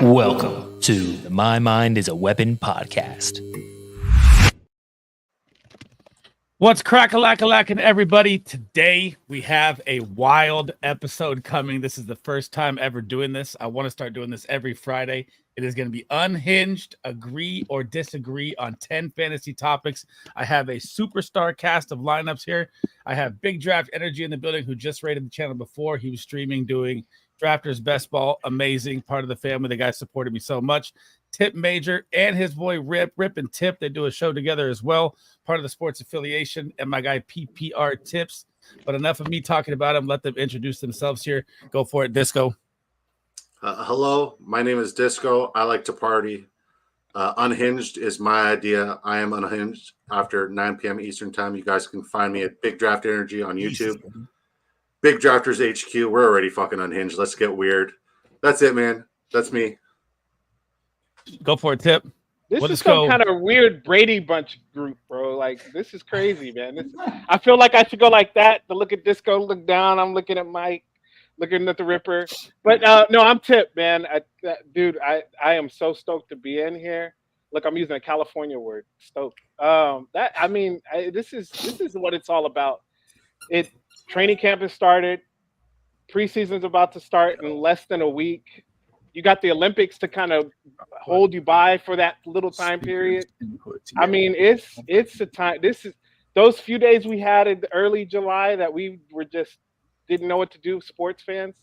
Welcome to the My Mind is a Weapon podcast. What's crack-a-lack-a-lackin', everybody? Today we have a wild episode coming. This is the first time ever doing this. I want to start doing this every Friday. It is going to be unhinged, agree or disagree on 10 fantasy topics. I have a superstar cast of lineups here. I have Big Draft Energy in the building, who just rated the channel before. He was streaming, doing Drafters Best Ball. Amazing. Part of the family. The guy supported me so much. Tip Major and his boy Rip and Tip. They do a show together as well. Part of the sports affiliation. And my guy PPR Tips. But enough of me talking about them. Let them introduce themselves here. Go for it, Disco. Hello, my name is Disco. I like to party. Unhinged is my idea. I am unhinged after 9 p.m. Eastern time. You guys can find me at Big Draft Energy on YouTube. Big Drafters HQ. We're already fucking unhinged. Let's get weird. That's it, man. That's me. Go for it, Tip. This is some kind of weird Brady Bunch group, bro. Like, this is crazy, man. I feel like I should go like that to look at Disco, look down. I'm looking at Mike, looking at the Ripper. But no, I'm Tip, man. Dude, I am so stoked to be in here. Look, I'm using a California word, stoked. This is what it's all about. Training camp has started. Preseason's about to start in less than a week. You got the Olympics to kind of hold you by for that little time period. I mean, it's the time. This is those few days we had in early July that we were just didn't know what to do. Sports fans,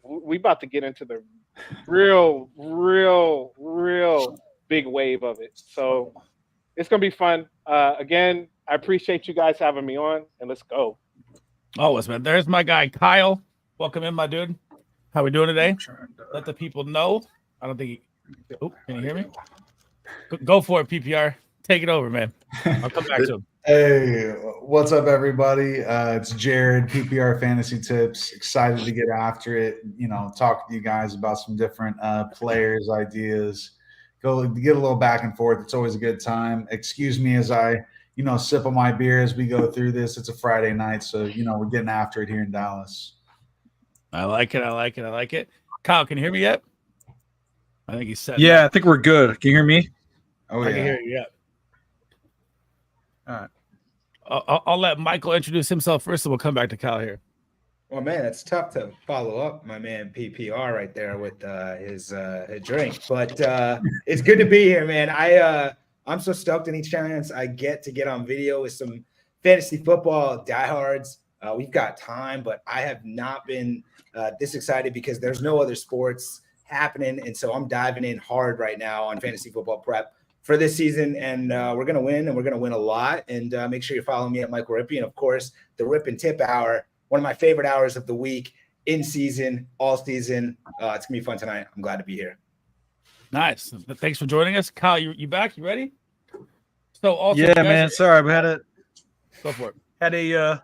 we about to get into the real big wave of it. So it's gonna be fun. Again, I appreciate you guys having me on, and let's go. Always, man. There's my guy Kyle. Welcome in, my dude. How we doing today? Let the people know. I don't think can you hear me? Go for it, PPR. Take it over, man. I'll come back to him. Hey, what's up, everybody? It's Jared, PPR Fantasy Tips. Excited to get after it. Talk to you guys about some different players, ideas. Go get a little back and forth. It's always a good time. Excuse me as I sip on my beer as we go through this. It's a Friday night, so we're getting after it here in Dallas. I like it. Kyle, can you hear me yet? I think he said. Yeah, I think we're good. Can you hear me? Oh, I can hear you. Yeah. All right. I'll let Michael introduce himself first, and we'll come back to Kyle here. Well, man, it's tough to follow up my man PPR right there with his drink, but it's good to be here, man. I'm so stoked any chance I get on video with some fantasy football diehards. We've got time, but I have not been this excited because there's no other sports happening. And so I'm diving in hard right now on fantasy football prep for this season. And we're going to win, and we're going to win a lot. And make sure you're following me at Michael Rippey. And, of course, the Rip and Tip Hour, one of my favorite hours of the week, in season, all season. It's going to be fun tonight. I'm glad to be here. Nice. Thanks for joining us. Kyle, you back? You ready? So also, yeah, man. Sorry, we go for it.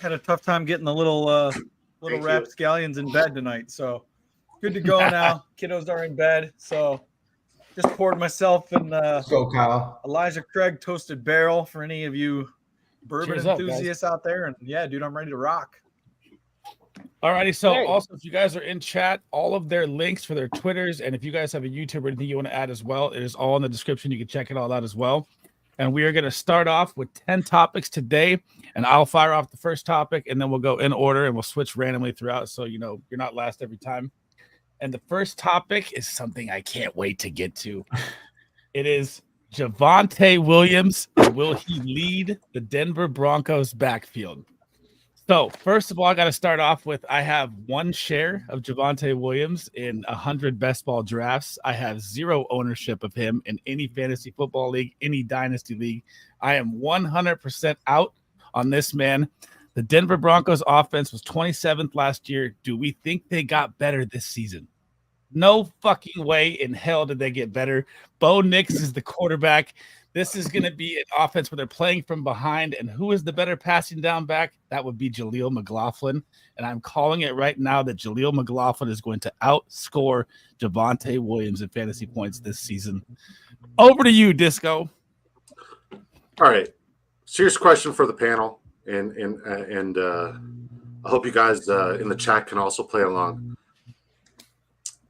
Had a tough time getting the little rapscallions in bed tonight. So good to go now. Kiddos are in bed. So just poured myself in Kyle. Elijah Craig toasted barrel for any of you bourbon Cheers enthusiasts out there. And yeah, dude, I'm ready to rock. Alrighty, so also if you guys are in chat, all of their links for their Twitters, and if you guys have a YouTube or anything you want to add as well, it is all in the description. You can check it all out as well. And we are going to start off with 10 topics today, and I'll fire off the first topic, and then we'll go in order, and we'll switch randomly throughout, so you're not last every time. And the first topic is something I can't wait to get to. It is Javonte Williams. Will he lead the Denver Broncos backfield? So first of all, I got to start off with I have one share of Javonte Williams in 100 best ball drafts. I have zero ownership of him in any fantasy football league, any dynasty league. I am 100% out on this man. The Denver Broncos offense was 27th last year. Do we think they got better this season? No fucking way in hell did they get better. Bo Nix is the quarterback. This is going to be an offense where they're playing from behind. And who is the better passing down back? That would be Jaleel McLaughlin. And I'm calling it right now that Jaleel McLaughlin is going to outscore Javonte Williams in fantasy points this season. Over to you, Disco. All right. Serious question for the panel. And I hope you guys in the chat can also play along.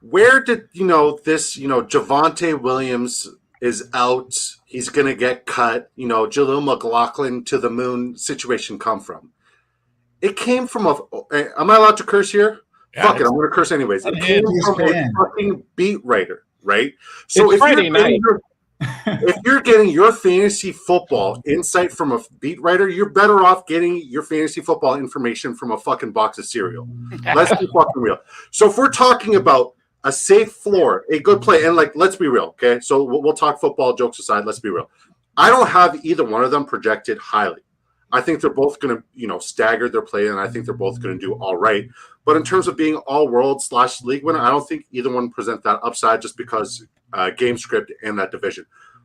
where did this Javonte Williams is out, he's gonna get cut, Jaleel McLaughlin to the moon situation come from? It came from am I allowed to curse here? Yeah, Fuck it, I'm gonna curse anyways. It came from a fucking beat writer, right? So It's Friday night. if you're getting your fantasy football insight from a beat writer, you're better off getting your fantasy football information from a fucking box of cereal. Let's be fucking real. So if we're talking about a safe floor, a good play, and let's be real, okay? So we'll talk football, jokes aside, let's be real. I don't have either one of them projected highly. I think they're both going to, stagger their play, and I think they're both going to do all right. But in terms of being all-world / league winner, I don't think either one present that upside just because game script and that division.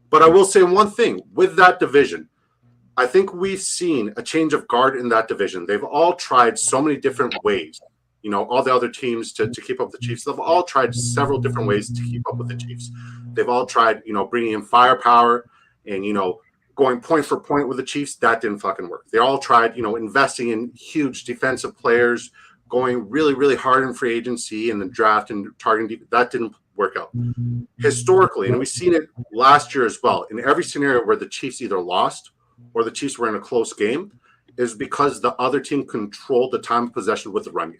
But I will say one thing. With that division, I think we've seen a change of guard in that division. They've all tried so many different ways. All the other teams to keep up with the Chiefs, they've all tried several different ways to keep up with the Chiefs. They've all tried, bringing in firepower and, going point for point with the Chiefs. That didn't fucking work. They all tried, investing in huge defensive players, going really, really hard in free agency and then draft and targeting. That didn't work out. Historically, and we've seen it last year as well, in every scenario where the Chiefs either lost or the Chiefs were in a close game, is because the other team controlled the time of possession with the run game.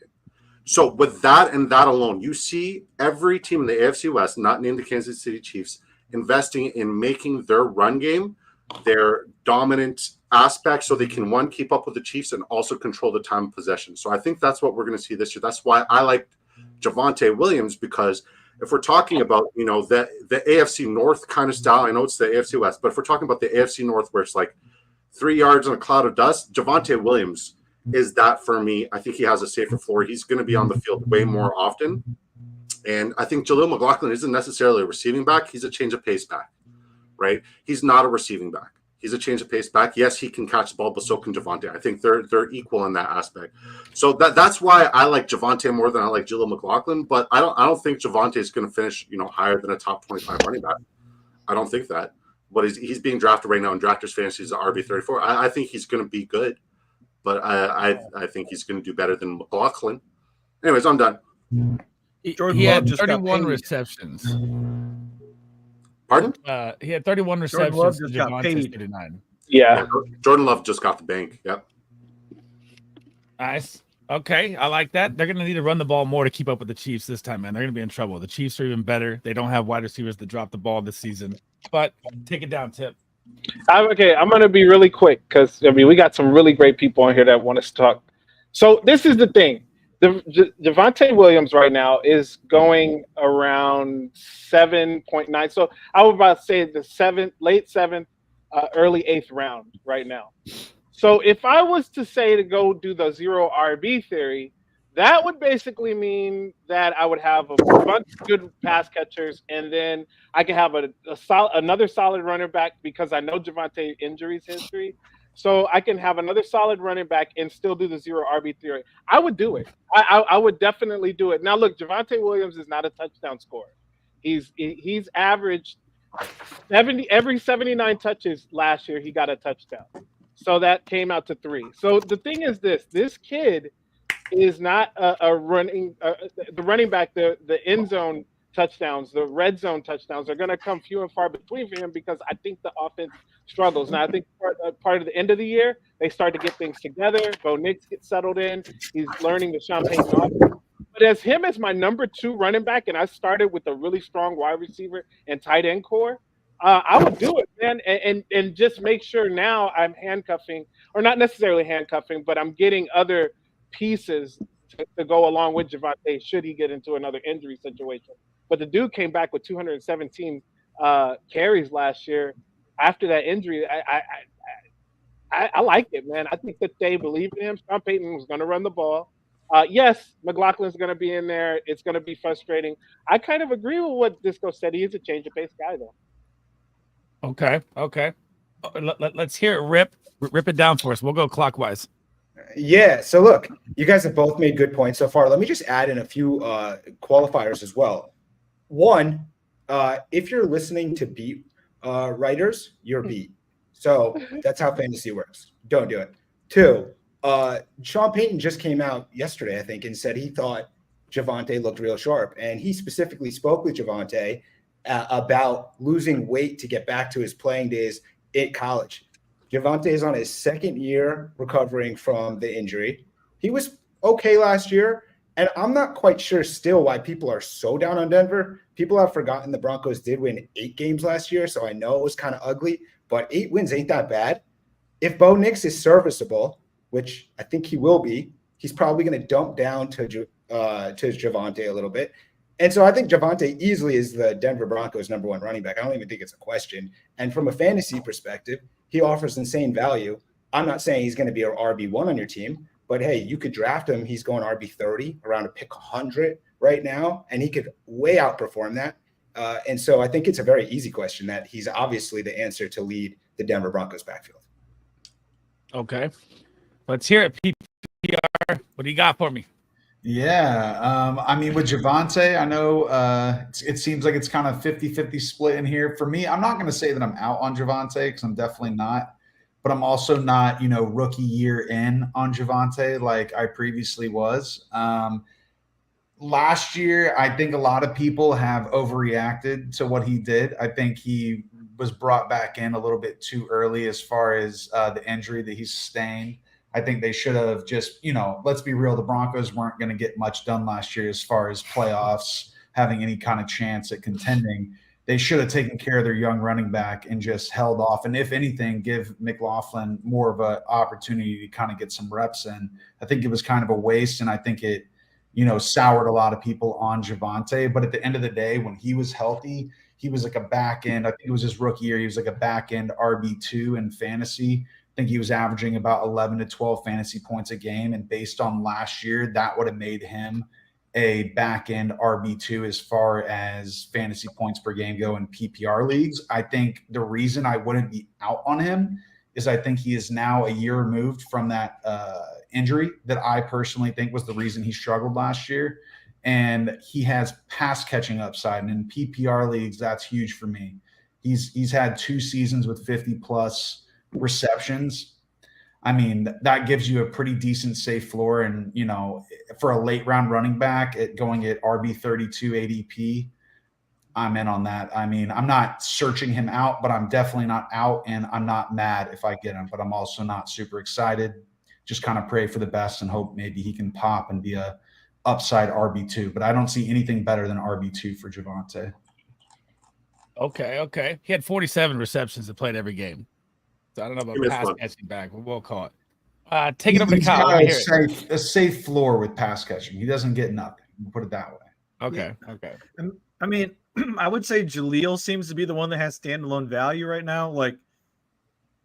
So with that and that alone, you see every team in the AFC West, not named the Kansas City Chiefs, investing in making their run game their dominant aspect so they can, one, keep up with the Chiefs and also control the time of possession. So I think that's what we're going to see this year. That's why I like Javonte Williams, because if we're talking about, the AFC North kind of style, I know it's the AFC West, but if we're talking about the AFC North where it's like 3 yards in a cloud of dust, Javonte Williams is that for me. I think he has a safer floor. He's going to be on the field way more often. And I think Jaleel McLaughlin isn't necessarily a receiving back. He's a change of pace back, right? He's not a receiving back. He's a change of pace back. Yes, he can catch the ball, but so can Javonte. I think they're equal in that aspect. So that's why I like Javonte more than I like Jaleel McLaughlin. But I don't think Javonte is going to finish higher than a top 25 running back. I don't think that. But he's being drafted right now in Drafters Fantasy as an RB34. I think he's going to be good, but I think he's going to do better than McLaughlin. Anyways, I'm done. He had 31 receptions. Pardon? He had 31 receptions. Love just got paid. 39. Yeah. Jordan Love just got the bank. Yep. Nice. Okay, I like that. They're going to need to run the ball more to keep up with the Chiefs this time, man. They're going to be in trouble. The Chiefs are even better. They don't have wide receivers that drop the ball this season. But take it down, Tip. I'm going to be really quick because, we got some really great people on here that want us to talk. So this is the thing. Javonte Williams right now is going around 7.9. So I would about say the late 7th, early 8th round right now. So if I was to say to go do the zero RB theory, that would basically mean that I would have a bunch of good pass catchers, and then I could have another solid running back because I know Javonte injuries history. So I can have another solid running back and still do the zero RB theory. I would do it. I would definitely do it. Now, look, Javonte Williams is not a touchdown scorer. He's averaged every 79 touches last year. He got a touchdown. So that came out to 3. So the thing is this kid is not a running the running back, the end zone touchdowns, the red zone touchdowns are going to come few and far between for him because I think the offense struggles. Now, I think part of the end of the year, they start to get things together. Bo Nix gets settled in. He's learning the Sean Payton offense. But as him as my number 2 running back, and I started with a really strong wide receiver and tight end core, I would do it, man, and just make sure now I'm handcuffing, or not necessarily handcuffing, but I'm getting other pieces to go along with Javonte should he get into another injury situation. But the dude came back with 217 carries last year after that injury. I like it, man. I think that they believe in him. Sean Payton was going to run the ball. Yes, McLaughlin's going to be in there. It's going to be frustrating. I kind of agree with what Disco said. He is a change of pace guy, though. Okay. Let's hear it. Rip it down for us. We'll go clockwise. Yeah. So look, you guys have both made good points so far. Let me just add in a few qualifiers as well. One, if you're listening to beat writers, you're beat. So that's how fantasy works. Don't do it. 2, Sean Payton just came out yesterday, I think, and said he thought Javonte looked real sharp. And he specifically spoke with Javonte about losing weight to get back to his playing days in college. Javonte is on his second year recovering from the injury. He was okay last year, and I'm not quite sure still why people are so down on Denver. People have forgotten the Broncos did win 8 games last year, so I know it was kind of ugly, but 8 wins ain't that bad. If Bo Nix is serviceable, which I think he will be, he's probably going to dump down to Javonte a little bit. And so I think Javonte easily is the Denver Broncos' #1 running back. I don't even think it's a question. And from a fantasy perspective, he offers insane value. I'm not saying he's going to be an RB1 on your team, but hey, you could draft him. He's going RB30, around a pick 100 right now, and he could way outperform that. And so I think it's a very easy question that he's obviously the answer to lead the Denver Broncos backfield. Okay. Let's hear it, PPR. What do you got for me? Yeah. I mean, with Javonte, I know it seems like it's kind of 50-50 split in here. For me, I'm not going to say that I'm out on Javonte because I'm definitely not. But I'm also not, rookie year in on Javonte like I previously was. Last year, I think a lot of people have overreacted to what he did. I think he was brought back in a little bit too early as far as the injury that he sustained. I think they should have just, let's be real, the Broncos weren't going to get much done last year as far as playoffs, having any kind of chance at contending. They should have taken care of their young running back and just held off. And if anything, give McLaughlin more of an opportunity to kind of get some reps in. I think it was kind of a waste, and I think it, soured a lot of people on Javonte. But at the end of the day, when he was healthy, he was like a back end. I think it was his rookie year. He was like a back end RB2 in fantasy. I think he was averaging about 11 to 12 fantasy points a game. And based on last year, that would have made him a back end RB2 as far as fantasy points per game go in PPR leagues. I think the reason I wouldn't be out on him is I think he is now a year removed from that injury that I personally think was the reason he struggled last year. And he has pass catching upside. And in PPR leagues, that's huge for me. He's had 2 seasons with 50 plus receptions. I mean, that gives you a pretty decent safe floor. And, for a late round running back going at RB32 ADP, I'm in on that. I mean, I'm not searching him out, but I'm definitely not out, and I'm not mad if I get him, but I'm also not super excited. Just kind of pray for the best and hope maybe he can pop and be a upside RB2, but I don't see anything better than RB2 for Javonte. Okay. He had 47 receptions that played every game. So I don't know about pass catching back, but we'll call it. Take it over to Kyle. A safe floor with pass catching. He doesn't get nothing. We'll put it that way. Okay. I mean, I would say Jaleel seems to be the one that has standalone value right now. Like,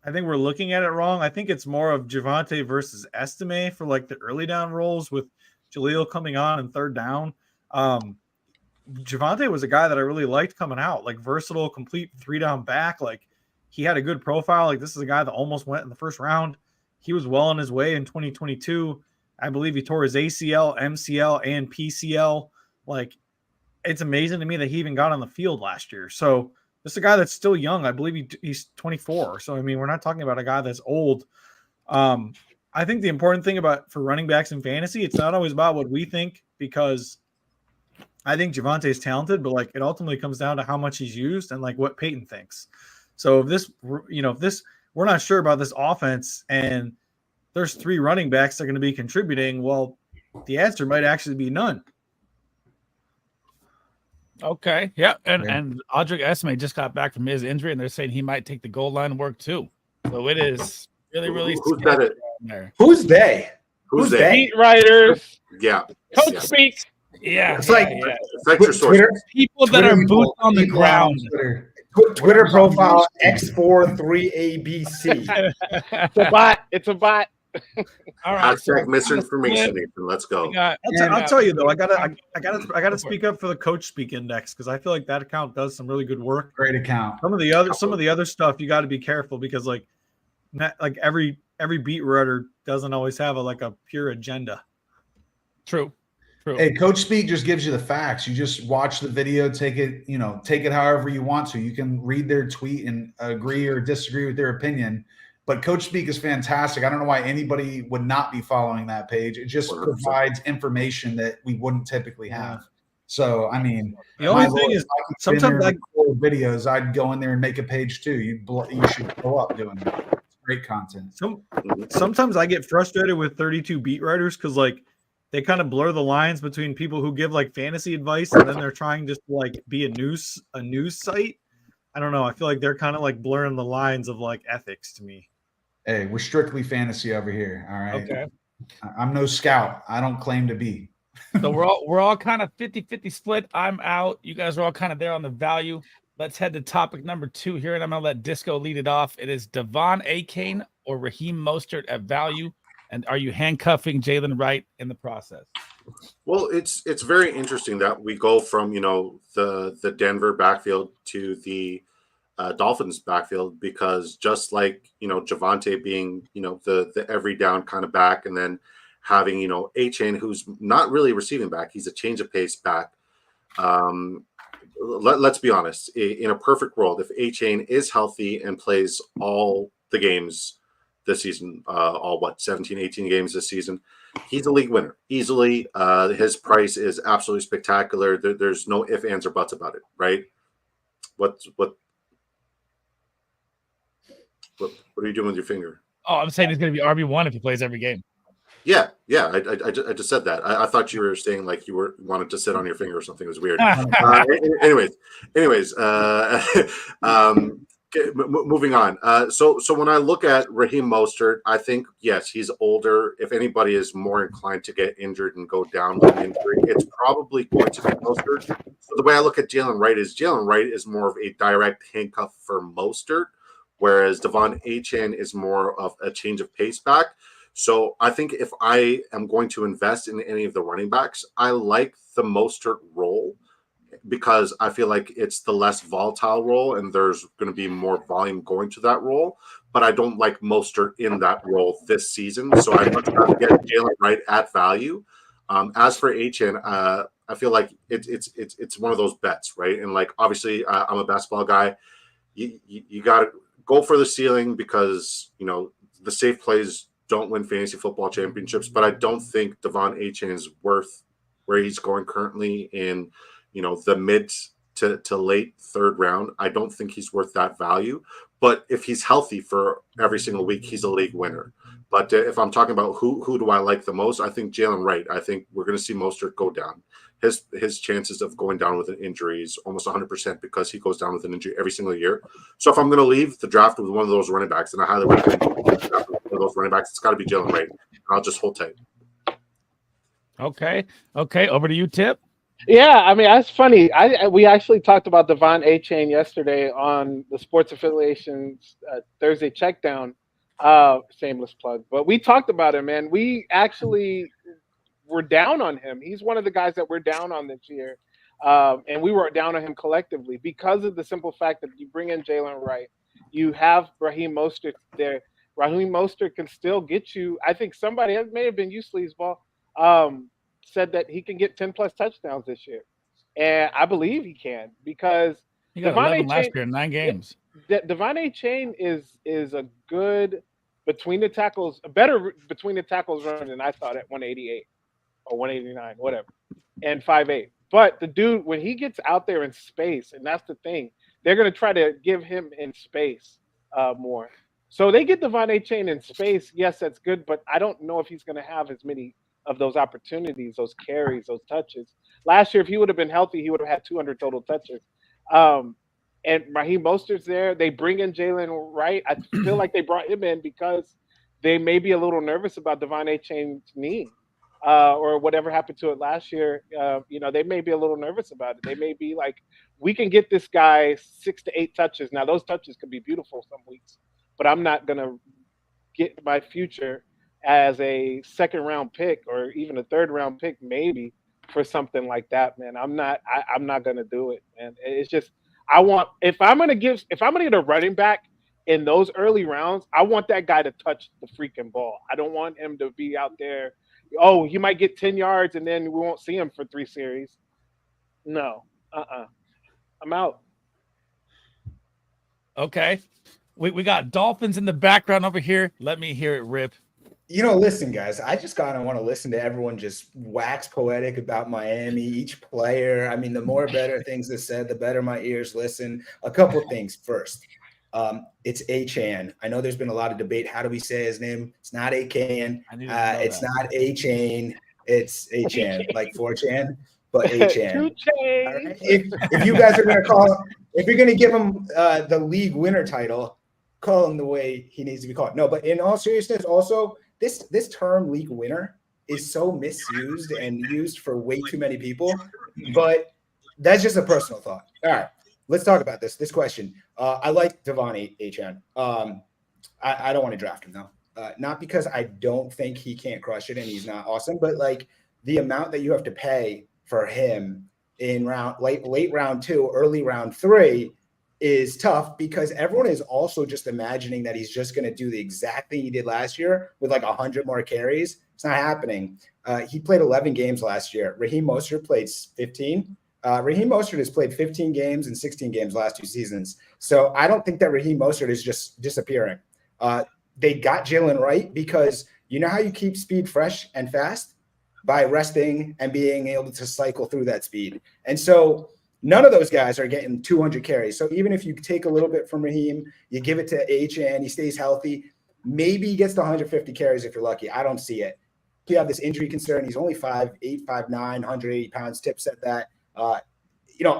I think we're looking at it wrong. I think it's more of Javonte versus Estime for like the early down roles with Jaleel coming on and third down. Javonte was a guy that I really liked coming out, like versatile, complete 3-down back. Like, he had a good profile. Like, this is a guy that almost went in the first round. He was well on his way in 2022. I believe he tore his ACL, MCL, and PCL. Like, it's amazing to me that he even got on the field last year. So this is a guy that's still young. I believe he's 24. So, I mean, we're not talking about a guy that's old. I think the important thing for running backs in fantasy, it's not always about what we think, because I think Javonte is talented, but like, it ultimately comes down to how much he's used and like what Peyton thinks. So if we're not sure about this offense and there's 3 running backs that are going to be contributing, well, the answer might actually be none. Okay. Yeah. And Audric Esme just got back from his injury, and they're saying he might take the goal line work too. So it is really who's that? There. Who's they? Who's they? Beat writers. Yeah. Coach speaks. Yeah. It's like your Twitter, people that are boots on the ground. Twitter profile X43ABC. It's a bot. All right. Hashtag misinformation, Nathan. Let's go. I'll tell you though, I gotta speak up for the Coach Speak Index, because I feel like that account does some really good work. Great account. Some of the other stuff you got to be careful, because like every beat writer doesn't always have a pure agenda. True. Hey, Coach Speak just gives you the facts. You just watch the video, take it however you want to. You can read their tweet and agree or disagree with their opinion, But Coach Speak is fantastic. I don't know why anybody would not be following that page. It just 100%. provides information that we wouldn't typically have. So, I mean, The only thing is, sometimes videos, I'd go in there and make a page too. You should go up doing that. It's great content. Sometimes I get frustrated with 32 beat writers because like they kind of blur the lines between people who give like fantasy advice and then they're trying just to like be a news site. I don't know. I feel like they're kind of like blurring the lines of like ethics to me. Hey, we're strictly fantasy over here. All right. Okay. I'm no scout. I don't claim to be. So we're all kind of 50-50 split. I'm out. You guys are all kind of there on the value. Let's head to topic number 2 here, and I'm gonna let Disco lead it off. It is Devon Achane or Raheem Mostert at value, and are you handcuffing Jalen Wright in the process? Well, it's very interesting that we go from the Denver backfield to the Dolphins backfield, because just like Javonte being the every down kind of back, and then having Achane, who's not really receiving back, he's a change of pace back. Let's be honest, in a perfect world, if Achane is healthy and plays all the games this season, all 17, 18 games this season, he's a league winner easily. His price is absolutely spectacular. There's no ifs, ands, or buts about it, right? What are you doing with your finger? Oh, I'm saying he's going to be RB1 if he plays every game. Yeah. I just said that. I thought you were saying like you wanted to sit on your finger or something. It was weird. Anyways, moving on. So when I look at Raheem Mostert, I think, yes, he's older. If anybody is more inclined to get injured and go down with an injury, it's probably going to be Mostert. So the way I look at Jalen Wright is more of a direct handcuff for Mostert, whereas Devon Achane is more of a change of pace back. So I think if I am going to invest in any of the running backs, I like the Mostert role because I feel like it's the less volatile role and there's going to be more volume going to that role. But I don't like Mostert in that role this season. So I'd much rather get Jalen Wright at value. As for Achane, I feel like it's one of those bets, right? And like, obviously, I'm a basketball guy. You got to go for the ceiling because, the safe plays don't win fantasy football championships, but I don't think Devon Achane is worth where he's going currently in, the mid to late third round. I don't think he's worth that value, but if he's healthy for every single week, he's a league winner. But if I'm talking about who do I like the most, I think Jalen Wright. I think we're going to see Mostert go down. His chances of going down with an injury is almost 100% because he goes down with an injury every single year. So if I'm going to leave the draft with one of those running backs, then I highly recommend one of those running backs. It's got to be Jalen Wright. I'll just hold tight. Okay. Over to you, Tip. Yeah, I mean, that's funny. We actually talked about Devon Achane yesterday on the Sports Affiliations Thursday Checkdown. Shameless plug, but we talked about him, man. We actually were down on him. He's one of the guys that we're down on this year, and we were down on him collectively because of the simple fact that you bring in Jalen Wright, you have Raheem Mostert there. Raheem Mostert can still get you. I think somebody, it may have been you, Sleezball, said that he can get 10+ touchdowns this year, and I believe he can because he got 11 last year in 9 games. Devon Achane is a good between the tackles, a better between the tackles run than I thought at 188 or 189, whatever, and 5'8". But the dude, when he gets out there in space, and that's the thing, they're going to try to give him in space more. So they get Devon Achane in space. Yes, that's good, but I don't know if he's going to have as many of those opportunities, those carries, those touches. Last year, if he would have been healthy, he would have had 200 total touches. And Raheem Mostert's there. They bring in Jalen Wright. I feel like they brought him in because they may be a little nervous about Devon Achane's knee or whatever happened to it last year. They may be a little nervous about it. They may be like, we can get this guy 6 to 8 touches. Now, those touches could be beautiful some weeks, but I'm not going to get my future as a second-round pick or even a third-round pick maybe for something like that, man. I'm not going to do it, man. It's just, if I'm gonna get a running back in those early rounds, I want that guy to touch the freaking ball. I don't want him to be out there. Oh, he might get 10 yards and then we won't see him for 3 series. No, I'm out. Okay. We got dolphins in the background over here. Let me hear it rip. Listen, guys, I just kind of want to listen to everyone just wax poetic about Miami, each player. I mean, the more better things are said, the better my ears listen. A couple things first. It's A-Chan. I know there's been a lot of debate. How do we say his name? It's not A-Can. It's not A-Chain. It's A-Chan, like 4chan, but A-Chan. Right? If you guys are going to if you're going to give him the league winner title, call him the way he needs to be called. No, but in all seriousness, also, this term league winner is so misused and used for way too many people, but that's just a personal thought. All right, let's talk about this question. I like Devon A-Chan. I don't want to draft him though. Not because I don't think he can't crush it and he's not awesome, but like the amount that you have to pay for him in late round 2, early round 3 is tough because everyone is also just imagining that he's just going to do the exact thing he did last year with like 100 more carries. It's not happening. He played 11 games last year. Raheem Mostert played 15. Raheem Mostert has played 15 games and 16 games last 2 seasons. So I don't think that Raheem Mostert is just disappearing. They got Jalen Wright because you know how you keep speed fresh and fast? By resting and being able to cycle through that speed. And so none of those guys are getting 200 carries. So even if you take a little bit from Raheem, you give it to H-N, he stays healthy, maybe he gets to 150 carries if you're lucky. I don't see it. You have this injury concern. He's only 5'8", 5'9", 180 pounds. Tip said that.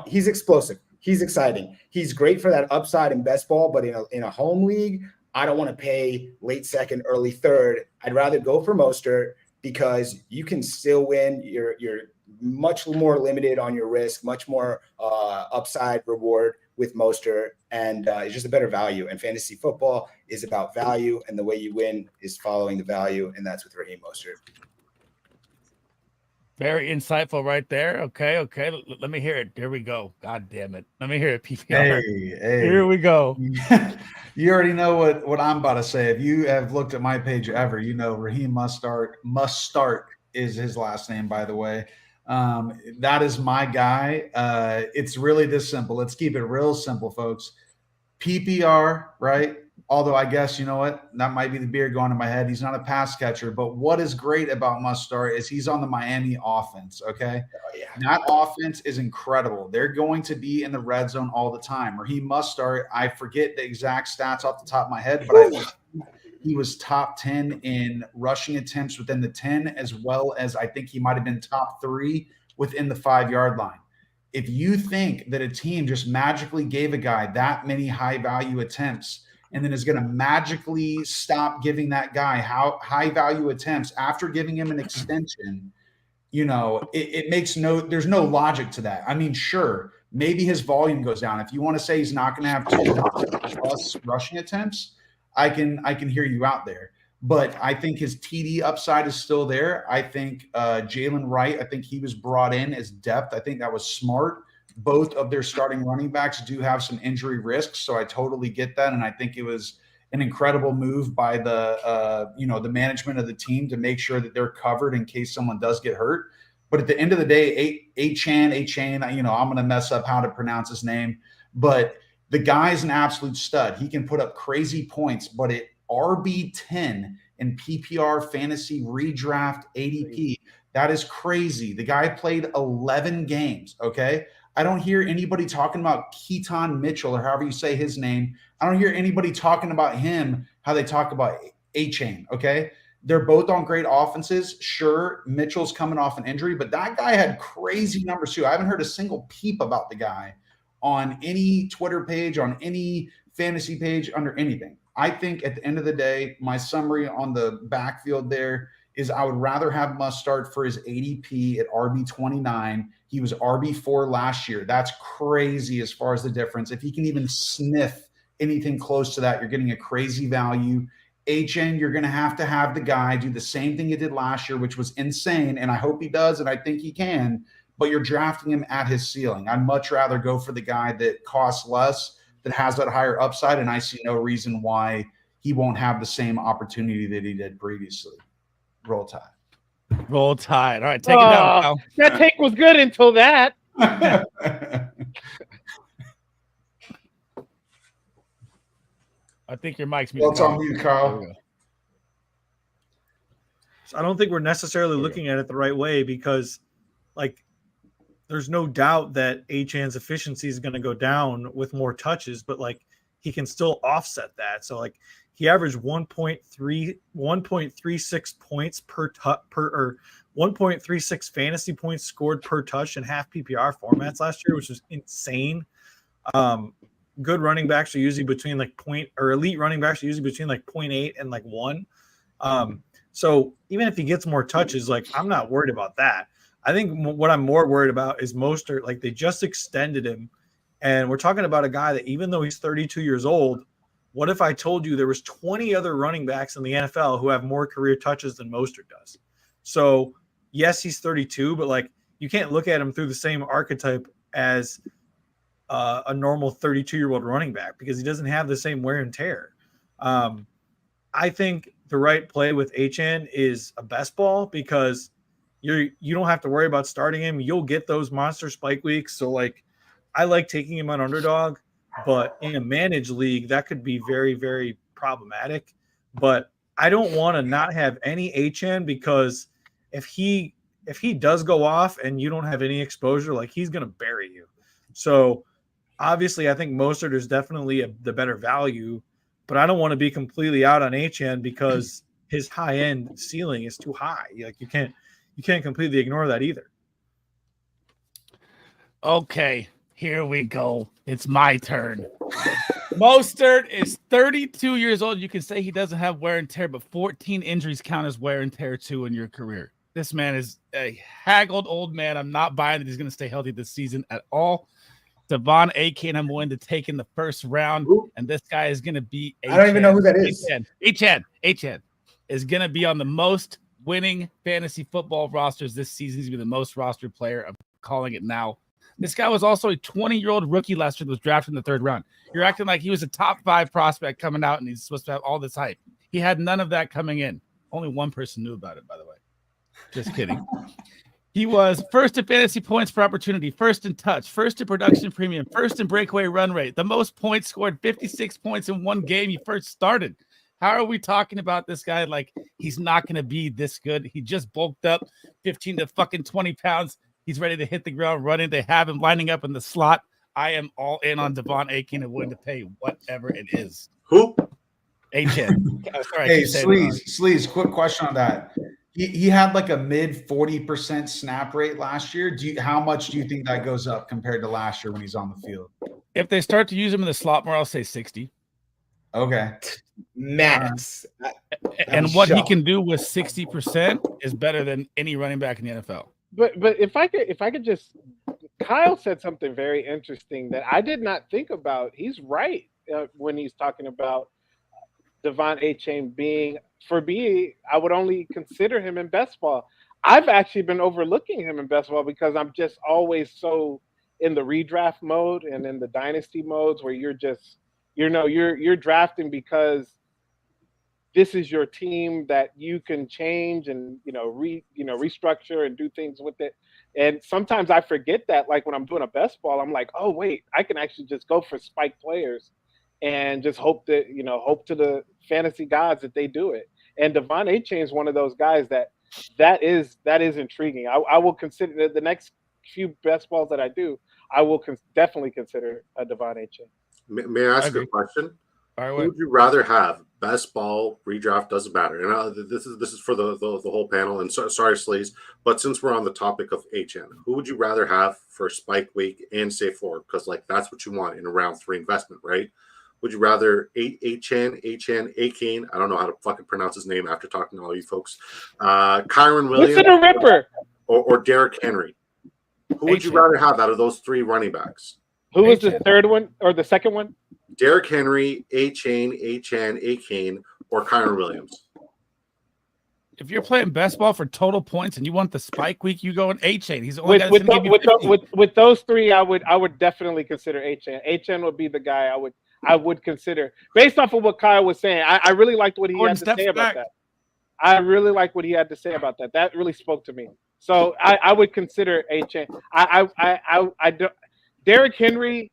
He's explosive. He's exciting. He's great for that upside in best ball, but in a home league, I don't want to pay late second, early third. I'd rather go for Mostert because you can still win. You're much more limited on your risk, much more upside reward with Mostert, and it's just a better value. And fantasy football is about value, and the way you win is following the value, and that's with Raheem Mostert. Very insightful right there. Okay. Let me hear it. Here we go. God damn it. Let me hear it, PPR. Hey. Here we go. You already know what I'm about to say. If you have looked at my page ever, you know Raheem Mustard is his last name, by the way. That is my guy. It's really this simple. Let's keep it real simple, folks. PPR, right? Although I guess, you know what? That might be the beer going in my head. He's not a pass catcher. But what is great about Mustard is he's on the Miami offense, okay? Oh, yeah. That offense is incredible. They're going to be in the red zone all the time. Raheem Mustard, I forget the exact stats off the top of my head, but I think he was top 10 in rushing attempts within the 10, as well as I think he might have been top 3 within the 5-yard line. If you think that a team just magically gave a guy that many high-value attempts and then is going to magically stop giving that guy high-value attempts after giving him an extension, it makes there's no logic to that. I mean, sure, maybe his volume goes down. If you want to say he's not going to have 2+ rushing attempts, I can hear you out there. But I think his TD upside is still there. I think Jalen Wright, I think he was brought in as depth. I think that was smart. Both of their starting running backs do have some injury risks, so I totally get that. And I think it was an incredible move by the management of the team to make sure that they're covered in case someone does get hurt. But at the end of the day, A-Chan, I'm going to mess up how to pronounce his name, but the guy's an absolute stud. He can put up crazy points, but at RB10 in PPR fantasy redraft ADP, that is crazy. The guy played 11 games, okay? I don't hear anybody talking about Keaton Mitchell or however you say his name. I don't hear anybody talking about him how they talk about A-Chain, okay? They're both on great offenses. Sure, Mitchell's coming off an injury, but that guy had crazy numbers too. I haven't heard a single peep about the guy on any Twitter page, on any fantasy page, under anything. I think at the end of the day, my summary on the backfield there is I would rather have Mustard for his ADP at RB29. He was RB4 last year. That's crazy as far as the difference. If he can even sniff anything close to that, you're getting a crazy value. HN, you're going to have the guy do the same thing he did last year, which was insane, and I hope he does, and I think he can, but you're drafting him at his ceiling. I'd much rather go for the guy that costs less, that has that higher upside, and I see no reason why he won't have the same opportunity that he did previously. Roll Tide. Roll Tide. All right, take it down, Kyle. That take was good until that. I think your mic's muted. Well, it's on mute, There Carl. we go. So I don't think we're necessarily looking at it the right way because, like, there's no doubt that Achan's efficiency is going to go down with more touches, but like he can still offset that. So like he averaged 1.36 points per 1.36 fantasy points scored per touch in half PPR formats last year, which was insane. Good running backs are usually between like elite running backs are usually between like 0.8 and like 1. So even if he gets more touches, like I'm not worried about that. I think what I'm more worried about is Mostert. Like they just extended him, and we're talking about a guy that even though he's 32 years old, what if I told you there was 20 other running backs in the NFL who have more career touches than Mostert does? So yes, he's 32, but like you can't look at him through the same archetype as a normal 32-year-old running back because he doesn't have the same wear and tear. I think the right play with Achan is a best ball because you don't have to worry about starting him. You'll get those monster spike weeks. So like I like taking him on underdog, but in a managed league, that could be very, very problematic. But I don't want to not have any Achan because if he does go off and you don't have any exposure, like he's going to bury you. So obviously I think Mostert is definitely the better value, but I don't want to be completely out on Achan because his high end ceiling is too high. Like you can't completely ignore that either. Okay, here we go. It's my turn. Mostert is 32 years old. You can say he doesn't have wear and tear, but 14 injuries count as wear and tear too in your career. This man is a haggled old man. I'm not buying that he's going to stay healthy this season at all. Devon Achan, I'm willing to take in the first round, and this guy is going to be I don't even know who that is. Achan is going to be on the most winning fantasy football rosters this season. He's going to be the most rostered player. I'm calling it now. This guy was also a 20-year-old rookie last year that was drafted in the third round. You're acting like he was a top 5 prospect coming out, and he's supposed to have all this hype. He had none of that coming in. Only one person knew about it, by the way. Just kidding. He was first in fantasy points per opportunity, first in touch, first in production premium, first in breakaway run rate, the most points scored, 56 points in one game he first started. How are we talking about this guy like he's not going to be this good? He just bulked up 15 to fucking 20 pounds. He's ready to hit the ground running. They have him lining up in the slot. I am all in on Devon Achan and willing to pay whatever it is. Who? Achan. Hey, Sleaze, quick question on that. He had like a mid 40% snap rate last year. How much do you think that goes up compared to last year when he's on the field? If they start to use him in the slot more, I'll say 60. Okay. Max. And what he can do with 60% is better than any running back in the NFL. But if I could just, Kyle said something very interesting that I did not think about. He's right when he's talking about Devon Achan being, for me, I would only consider him in best ball. I've actually been overlooking him in best ball because I'm just always so in the redraft mode and in the dynasty modes where you're just, you're drafting because this is your team that you can change and restructure and do things with it. And sometimes I forget that, like when I'm doing a best ball, I'm like, oh wait, I can actually just go for spike players and just hope to the fantasy gods that they do it. And Devon Achan is one of those guys that is intriguing. I will consider the next few best balls that I do. I will definitely consider a Devon Achan. May I ask a question? All right, who would you rather have? Best ball, redraft, doesn't matter. And this is for the whole panel. And sorry, Sleaze, but since we're on the topic of Achan, who would you rather have for spike week and safe floor? Because like that's what you want in a round 3 investment, right? Would you rather Achan? I don't know how to fucking pronounce his name after talking to all you folks. Kyron Williams. Listen to Ripper. Or Derrick Henry. Who would you rather have out of those 3 running backs? Who was the third one or the second one? Derrick Henry, Achan, or Kyron Williams. If you're playing best ball for total points and you want the spike week, you go in Achan. He's the only guy that's gonna give you 50. With those 3, I would definitely consider Achan. Achan would be the guy I would consider based off of what Kyle was saying. I really liked what he had to say about that. I really like what he had to say about that. That really spoke to me. So I would consider Achan. I don't. Derrick Henry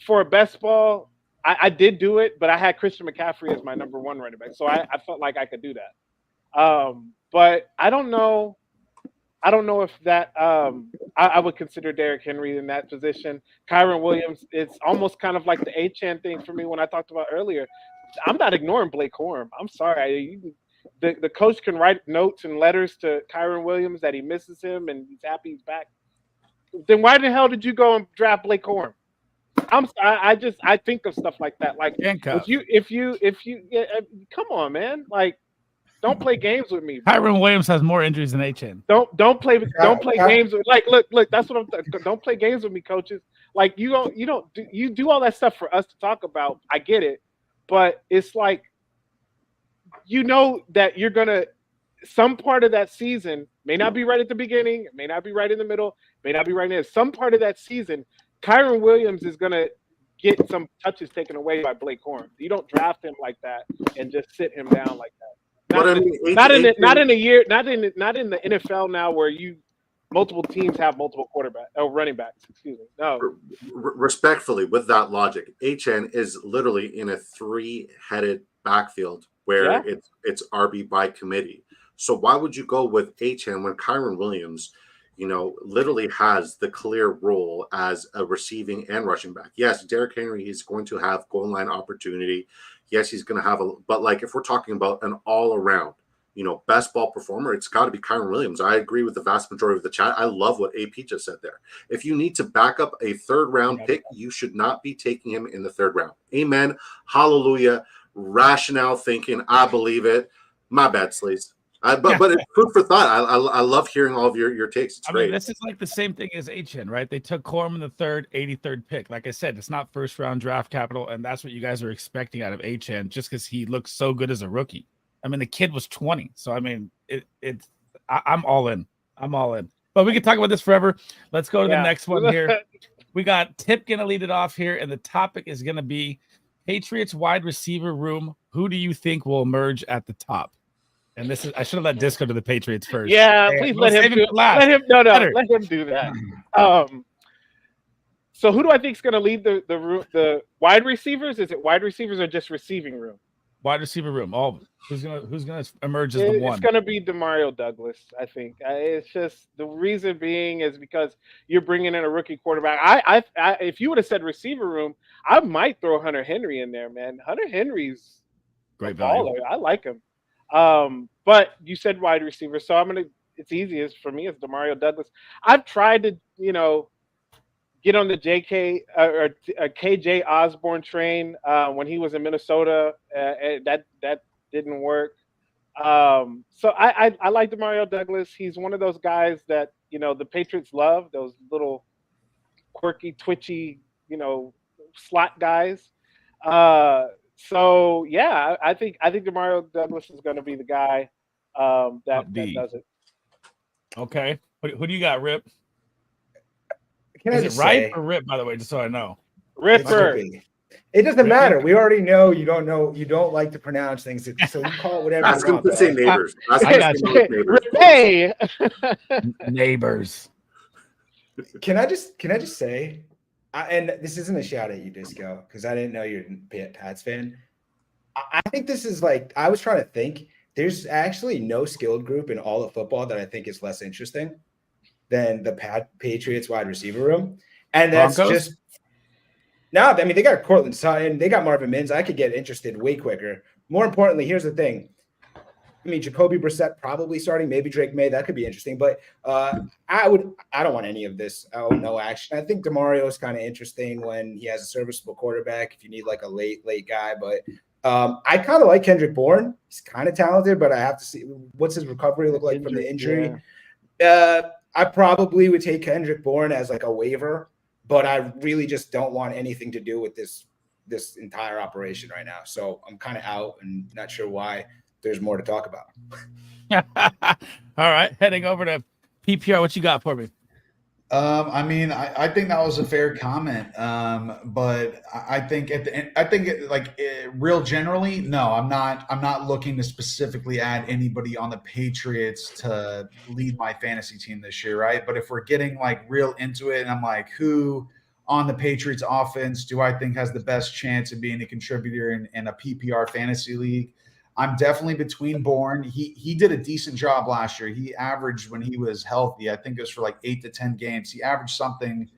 for a best ball, I did do it, but I had Christian McCaffrey as my number 1 running back, so I felt like I could do that. But I don't know. I don't know if that I would consider Derrick Henry in that position. Kyron Williams, it's almost kind of like the A-Chan thing for me when I talked about earlier. I'm not ignoring Blake Corum. I'm sorry. The coach can write notes and letters to Kyron Williams that he misses him and he's happy he's back. Then why the hell did you go and draft Blake Corum? I think of stuff like that. Like if you come on, man. Like, don't play games with me. Kyron Williams has more injuries than A-Chan. Don't play games with, like, look. That's what don't play games with me, coaches. Like, you do all that stuff for us to talk about. I get it, but it's like, you know that you're gonna, some part of that season may not be right at the beginning, may not be right in the middle, may not be right in some part of that season. Kyron Williams is gonna get some touches taken away by Blake Corum. You don't draft him like that and just sit him down like that. Not in the NFL now where multiple teams have multiple running backs. Excuse me. No. Respectfully, with that logic, HN is literally in a 3-headed backfield where it's RB by committee. So why would you go with HN when Kyron Williams, literally has the clear role as a receiving and rushing back? Yes, Derrick Henry is going to have goal line opportunity. Yes, he's going to have but like if we're talking about an all-around, best ball performer, it's got to be Kyron Williams. I agree with the vast majority of the chat. I love what AP just said there. If you need to back up a 3rd-round pick, you should not be taking him in the 3rd round. Amen. Hallelujah. Rationale thinking. I believe it. My bad, Sleaze. But it's food for thought. I love hearing all of your takes. It's great. This is like the same thing as HN, right? They took Corum in the 83rd pick. Like I said, it's not 1st-round draft capital, and that's what you guys are expecting out of HN just because he looks so good as a rookie. I mean, the kid was 20, so I mean, I'm all in. I'm all in. But we can talk about this forever. Let's go to the next one here. We got Tip gonna lead it off here, and the topic is gonna be Patriots wide receiver room. Who do you think will emerge at the top? And this is, I should have let Disco to the Patriots first. Yeah, please let him do it. Let him do that. So who do I think is going to lead the wide receivers? Is it wide receivers or just receiving room? Wide receiver room. All of it. Who's gonna emerge as the one? It's gonna be Demario Douglas, I think. It's just, the reason being is because you're bringing in a rookie quarterback. I if you would have said receiver room, I might throw Hunter Henry in there, man. Hunter Henry's great value. baller. I like him. But you said wide receiver, so it's easiest for me. It's Demario Douglas. I've tried to, get on the KJ Osborne train when he was in Minnesota. That didn't work. So I like Demario Douglas. He's one of those guys that the Patriots love. Those little quirky, twitchy, slot guys. So yeah, I think Demario Douglas is going to be the guy that does it. Okay, who do you got, Rip? Is it Ripe or Rip, by the way, just so I know? Ripper. It doesn't matter. We already know you don't know. You don't like to pronounce things, so you call it whatever. Ask him to say neighbors. I got you. Hey, neighbors. Can I just say, and this isn't a shout at you, Disco, because I didn't know you're a Pats fan. I think this is like, I was trying to think. There's actually no skilled group in all of football that I think is less interesting than the Patriots wide receiver room. And that's Broncos? just no. I mean, they got Cortland Sutton, they got Marvin Mims. I could get interested way quicker. More importantly, here's the thing. I mean, Jacoby Brissett probably starting, maybe Drake May. That could be interesting. But I don't want any of this. Oh, no action. I think DeMario is kind of interesting when he has a serviceable quarterback, if you need like a late guy. But I kind of like Kendrick Bourne. He's kind of talented, but I have to see what's his recovery look like from the injury. Yeah. I probably would take Kendrick Bourne as like a waiver, but I really just don't want anything to do with this entire operation right now. So I'm kind of out and not sure why. There's more to talk about. All right, heading over to PPR. What you got for me? I mean, I think that was a fair comment, but I think real generally, no, I'm not looking to specifically add anybody on the Patriots to lead my fantasy team this year, right? But if we're getting like real into it, and I'm like, who on the Patriots offense do I think has the best chance of being a contributor in a PPR fantasy league? I'm definitely between Bourne. He did a decent job last year. He averaged, when he was healthy, I think it was for like 8 to 10 games, he averaged something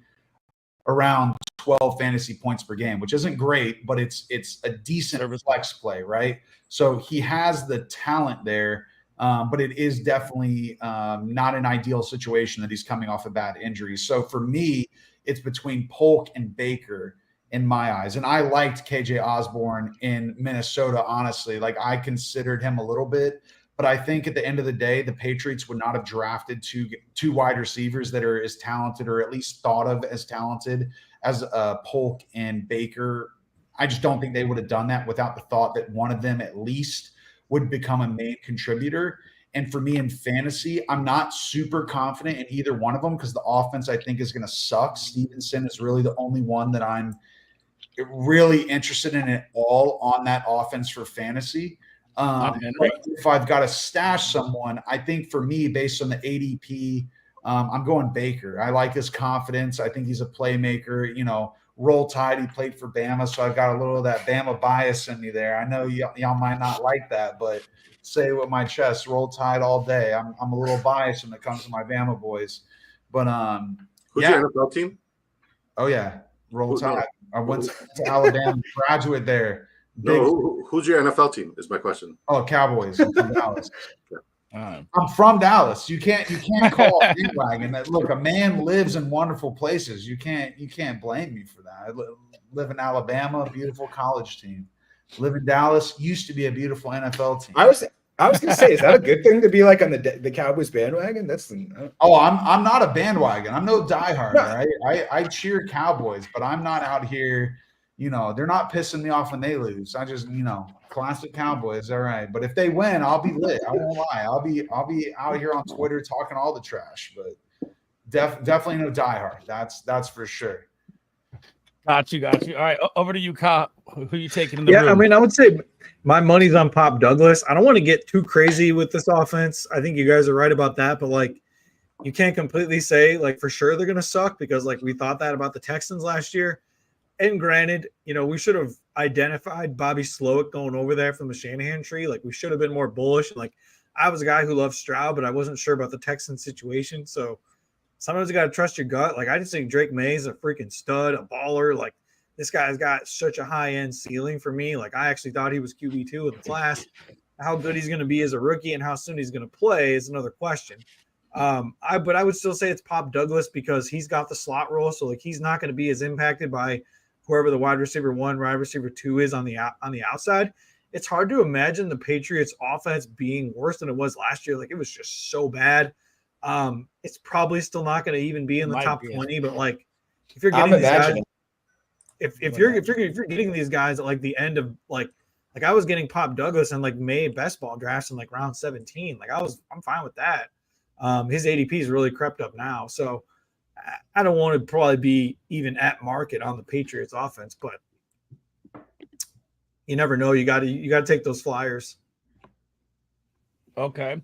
around 12 fantasy points per game, which isn't great, but it's a decent flex play, right? So he has the talent there, but it is definitely not an ideal situation that he's coming off a bad injury. So for me, it's between Polk and Baker in my eyes. And I liked KJ Osborne in Minnesota, honestly. Like, I considered him a little bit, but I think at the end of the day, the Patriots would not have drafted two wide receivers that are as talented, or at least thought of as talented, as Polk and Baker. I just don't think they would have done that without the thought that one of them at least would become a main contributor. And for me in fantasy, I'm not super confident in either one of them because the offense, I think, is going to suck. Stevenson is really the only one that I'm really interested in at all on that offense for fantasy. But if I've got to stash someone, I think for me, based on the ADP, I'm going Baker. I like his confidence. I think he's a playmaker. Roll Tide. He played for Bama, so I've got a little of that Bama bias in me there. I know y'all might not like that, but say it with my chest, Roll Tide all day. I'm a little biased when it comes to my Bama boys. But who's your NFL team? Oh yeah, Roll Tide. I went to Alabama, graduate there. Who's your NFL team is my question. Oh, Cowboys. I'm from Dallas. I'm from Dallas. You can't call a bandwagon. Look, a man lives in wonderful places. You can't blame me for that. I live in Alabama, beautiful college team. Live in Dallas, used to be a beautiful NFL team. I was gonna say, is that a good thing to be like on the Cowboys bandwagon? I'm not a bandwagon. I'm no diehard. Right? I cheer Cowboys, but I'm not out here. They're not pissing me off when they lose. I just, classic Cowboys. All right. But if they win, I'll be lit. I won't lie. I'll be out here on Twitter talking all the trash, but definitely no diehard. That's for sure. Got you. All right. Over to you, Kyle. Who you taking in the room? I mean, I would say my money's on Pop Douglas. I don't want to get too crazy with this offense. I think you guys are right about that, but you can't completely say for sure they're going to suck because we thought that about the Texans last year. And granted, we should have identified Bobby Slowick going over there from the Shanahan tree. We should have been more bullish. I was a guy who loved Stroud, but I wasn't sure about the Texans situation. So sometimes you got to trust your gut. I just think Drake May is a freaking stud, a baller. This guy's got such a high-end ceiling for me. I actually thought he was QB2 in the class. How good he's going to be as a rookie and how soon he's going to play is another question. But I would still say it's Pop Douglas because he's got the slot role. So he's not going to be as impacted by whoever the wide receiver 1, wide receiver 2 is on the outside. It's hard to imagine the Patriots offense being worse than it was last year. It was just so bad. It's probably still not going to even be in the top 20, but if you're getting these guys, if you're getting these guys at the end of I was getting Pop Douglas in May best ball drafts in round 17. I'm fine with that. His ADP is really crept up now. So I don't want to probably be even at market on the Patriots offense, but you never know. You got to take those flyers. Okay.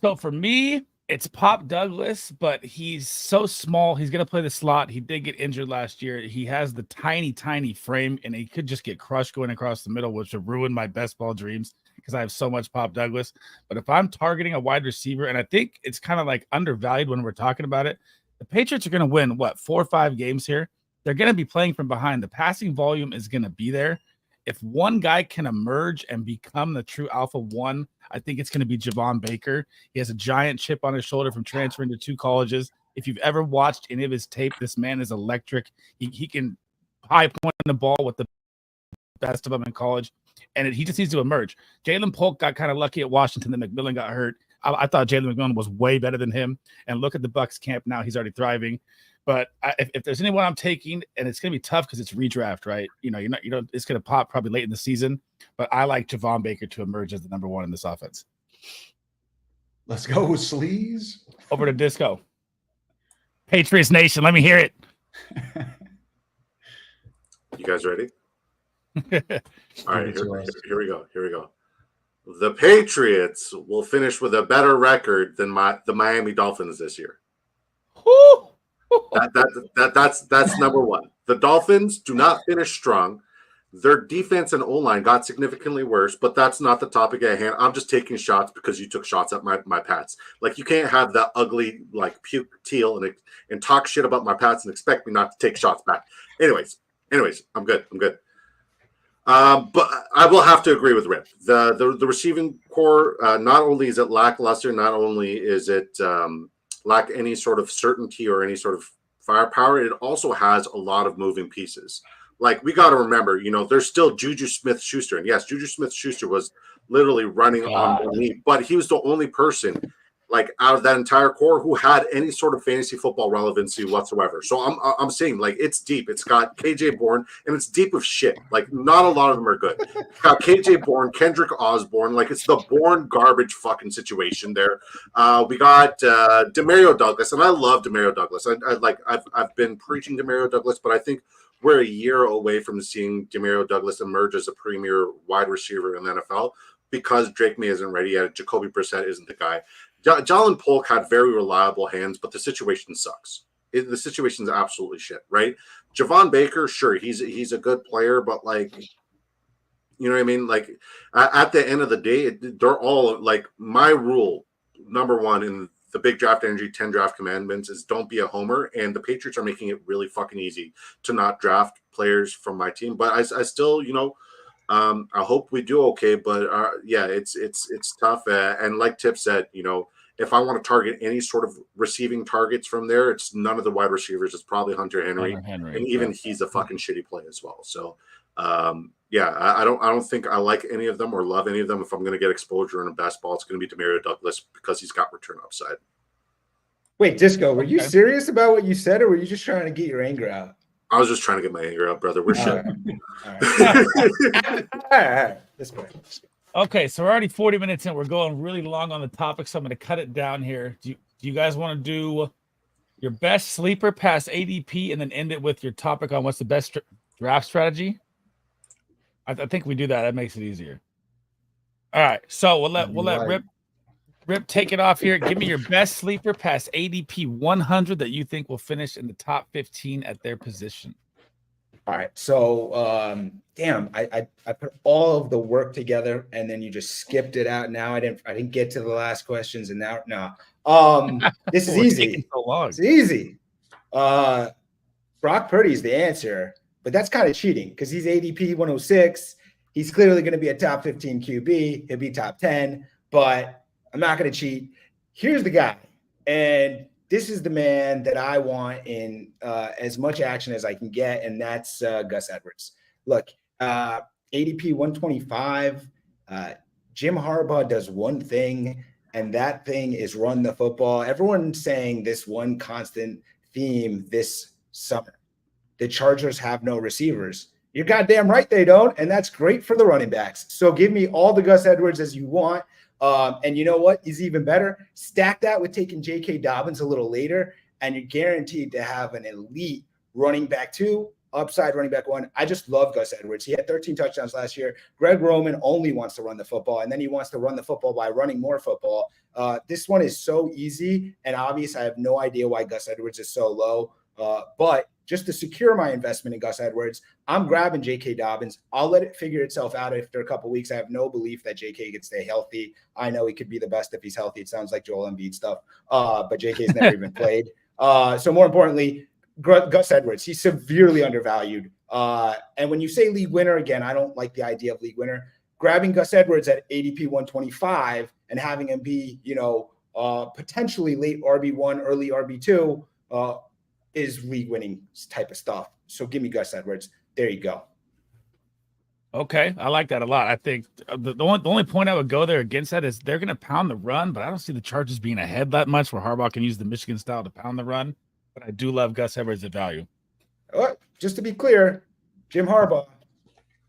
So for me, it's Pop Douglas, but he's so small. He's going to play the slot. He did get injured last year. He has the tiny, tiny frame, and he could just get crushed going across the middle, which would ruin my best ball dreams because I have so much Pop Douglas. But if I'm targeting a wide receiver, and I think it's kind of undervalued when we're talking about it, the Patriots are going to win, 4 or 5 games here. They're going to be playing from behind. The passing volume is going to be there. If one guy can emerge and become the true alpha 1, I think it's going to be Javon Baker. He has a giant chip on his shoulder from transferring to 2 colleges. If you've ever watched any of his tape, this man is electric. He can high point the ball with the best of them in college, and he just needs to emerge. Jalen Polk got kind of lucky at Washington that McMillan got hurt. I thought Jalen McMillan was way better than him, and look at the Bucs camp now; he's already thriving. But if there's anyone I'm taking, and it's going to be tough because it's redraft, right? It's going to pop probably late in the season. But I like Javon Baker to emerge as the number 1 in this offense. Let's go with Sleaze. Over to Disco. Patriots Nation, let me hear it. You guys ready? All right, here we go. The Patriots will finish with a better record than the Miami Dolphins this year. Woo! That's number one. The Dolphins do not finish strong. Their defense and O-line got significantly worse, but that's not the topic at hand. I'm just taking shots because you took shots at my Pats. Like, you can't have that ugly, like, puke teal and talk shit about my Pats and expect me not to take shots back. Anyways, I'm good. But I will have to agree with Rip. The receiving core, not only is it lackluster, not only is it lack any sort of certainty or any sort of firepower, it also has a lot of moving pieces. Like, we got to remember, there's still Juju Smith-Schuster. And yes, Juju Smith-Schuster was literally running on one knee, but he was the only person, like, out of that entire core who had any sort of fantasy football relevancy whatsoever. So I'm saying, like, it's deep. It's got KJ Bourne, and it's deep of shit. Like, not a lot of them are good. It's got KJ Bourne, Kendrick Osborne. Like, it's the Bourne garbage fucking situation there. We got Demario Douglas, and I love Demario Douglas. I've been preaching Demario Douglas, but I think we're a year away from seeing Demario Douglas emerge as a premier wide receiver in the NFL because Drake May isn't ready yet. Jacoby Brissett isn't the guy. Jalen Polk had very reliable hands, but the situation sucks. The situation's absolutely shit, right? Javon Baker, sure, he's a good player, but, like, you know what I mean? Like, at the end of the day, they're all, like, my rule, number one in the Big Draft Energy 10 Draft Commandments is don't be a homer, and the Patriots are making it really fucking easy to not draft players from my team. But I still, I hope we do okay. But yeah, it's tough. And like Tip said, if I want to target any sort of receiving targets from there, it's none of the wide receivers. It's probably Hunter Henry. And even he's a fucking shitty play as well. So yeah, I don't think I like any of them or love any of them. If I'm going to get exposure in a best ball, it's going to be Demario Douglas because he's got return upside. Wait, Disco, were you serious about what you said, or were you just trying to get your anger out? I was just trying to get my anger out, brother. We're shit. All right. That's great. Okay, so we're already 40 minutes in. We're going really long on the topic, so I'm going to cut it down here. Do you guys want to do your best sleeper past ADP and then end it with your topic on what's the best draft strategy? I think we do that. That makes it easier. All right, so we'll let Rip take it off here. Give me your best sleeper past ADP 100 that you think will finish in the top 15 at their position. All right, so damn, I put all of the work together and then you just skipped it out. Now I didn't get to the last questions, and now no. This is easy. So long. It's easy. Brock Purdy's the answer, but that's kind of cheating because he's ADP 106. He's clearly going to be a top 15 QB. He'll be top 10, but I'm not going to cheat. Here's the guy, and this is the man that I want in as much action as I can get, and that's Gus Edwards. Look, ADP 125, Jim Harbaugh does one thing, and that thing is run the football. Everyone's saying this one constant theme this summer. The Chargers have no receivers. You're goddamn right they don't, and that's great for the running backs. So give me all the Gus Edwards as you want. And you know what is even better? Stack that with taking J.K. Dobbins a little later, and you're guaranteed to have an elite running back 2, upside running back 1. I just love Gus Edwards. He had 13 touchdowns last year. Greg Roman only wants to run the football, and then he wants to run the football by running more football. This one is so easy and obvious. I have no idea why Gus Edwards is so low. But just to secure my investment in Gus Edwards, I'm grabbing J.K. Dobbins. I'll let it figure itself out after a couple of weeks. I have no belief that J.K. can stay healthy. I know he could be the best if he's healthy. It sounds like Joel Embiid stuff, but J.K.'s never even played. So more importantly, Gus Edwards, he's severely undervalued. And when you say league winner, again, I don't like the idea of league winner. Grabbing Gus Edwards at ADP 125 and having him be, potentially late RB1, early RB2, is league winning type of stuff. So give me Gus Edwards. There you go. Okay, I like that a lot. I think the only point I would go there against that is they're going to pound the run, but I don't see the Chargers being ahead that much where Harbaugh can use the Michigan style to pound the run. But I do love Gus Edwards at value. Just to be clear, Jim Harbaugh,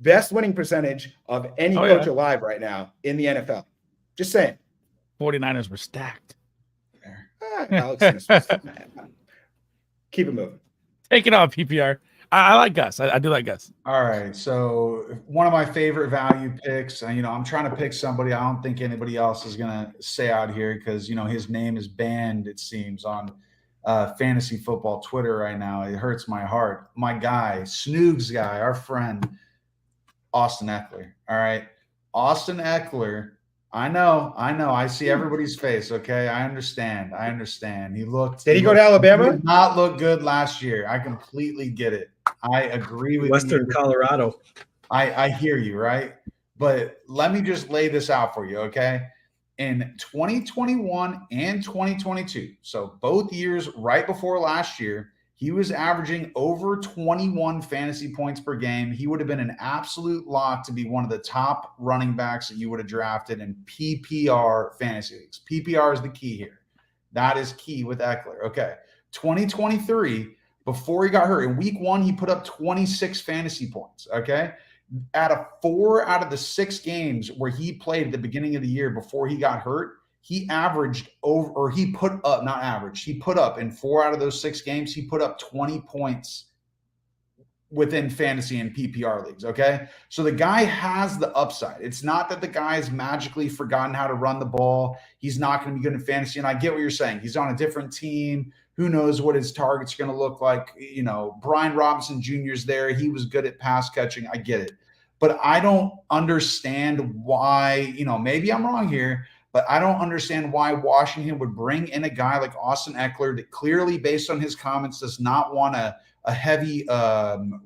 best winning percentage of any coach alive right now in the NFL. Just saying. 49ers were stacked. Alex keep it moving. Take it off, PPR. I like Gus. I do like Gus. All right. So one of my favorite value picks, I'm trying to pick somebody I don't think anybody else is going to say out here because, his name is banned, it seems, on fantasy football Twitter right now. It hurts my heart. My guy, Snoog's guy, our friend, Austin Eckler. All right. Austin Eckler. I know. I see everybody's face. Okay. I understand. He looked. Did he go to Alabama? He did not look good last year. I completely get it. I agree with Western you. Colorado. I hear you, right? But let me just lay this out for you, okay? In 2021 and 2022, so both years right before last year, he was averaging over 21 fantasy points per game. He would have been an absolute lock to be one of the top running backs that you would have drafted in PPR fantasy leagues. PPR is the key here. That is key with Eckler. Okay. 2023, before he got hurt, in week 1, he put up 26 fantasy points. Okay. Out of 4 out of the 6 games where he played at the beginning of the year before he got hurt, he averaged over, or he put up, not average, he put up in 4 out of those 6 games, he put up 20 points within fantasy and PPR leagues. Okay. So the guy has the upside. It's not that the guy has magically forgotten how to run the ball. He's not going to be good in fantasy. And I get what you're saying. He's on a different team. Who knows what his target's going to look like? You know, Brian Robinson Jr. is there. He was good at pass catching. I get it. But I don't understand why, you know, maybe I'm wrong here, but I don't understand why Washington would bring in a guy like Austin Eckler that clearly, based on his comments, does not want a heavy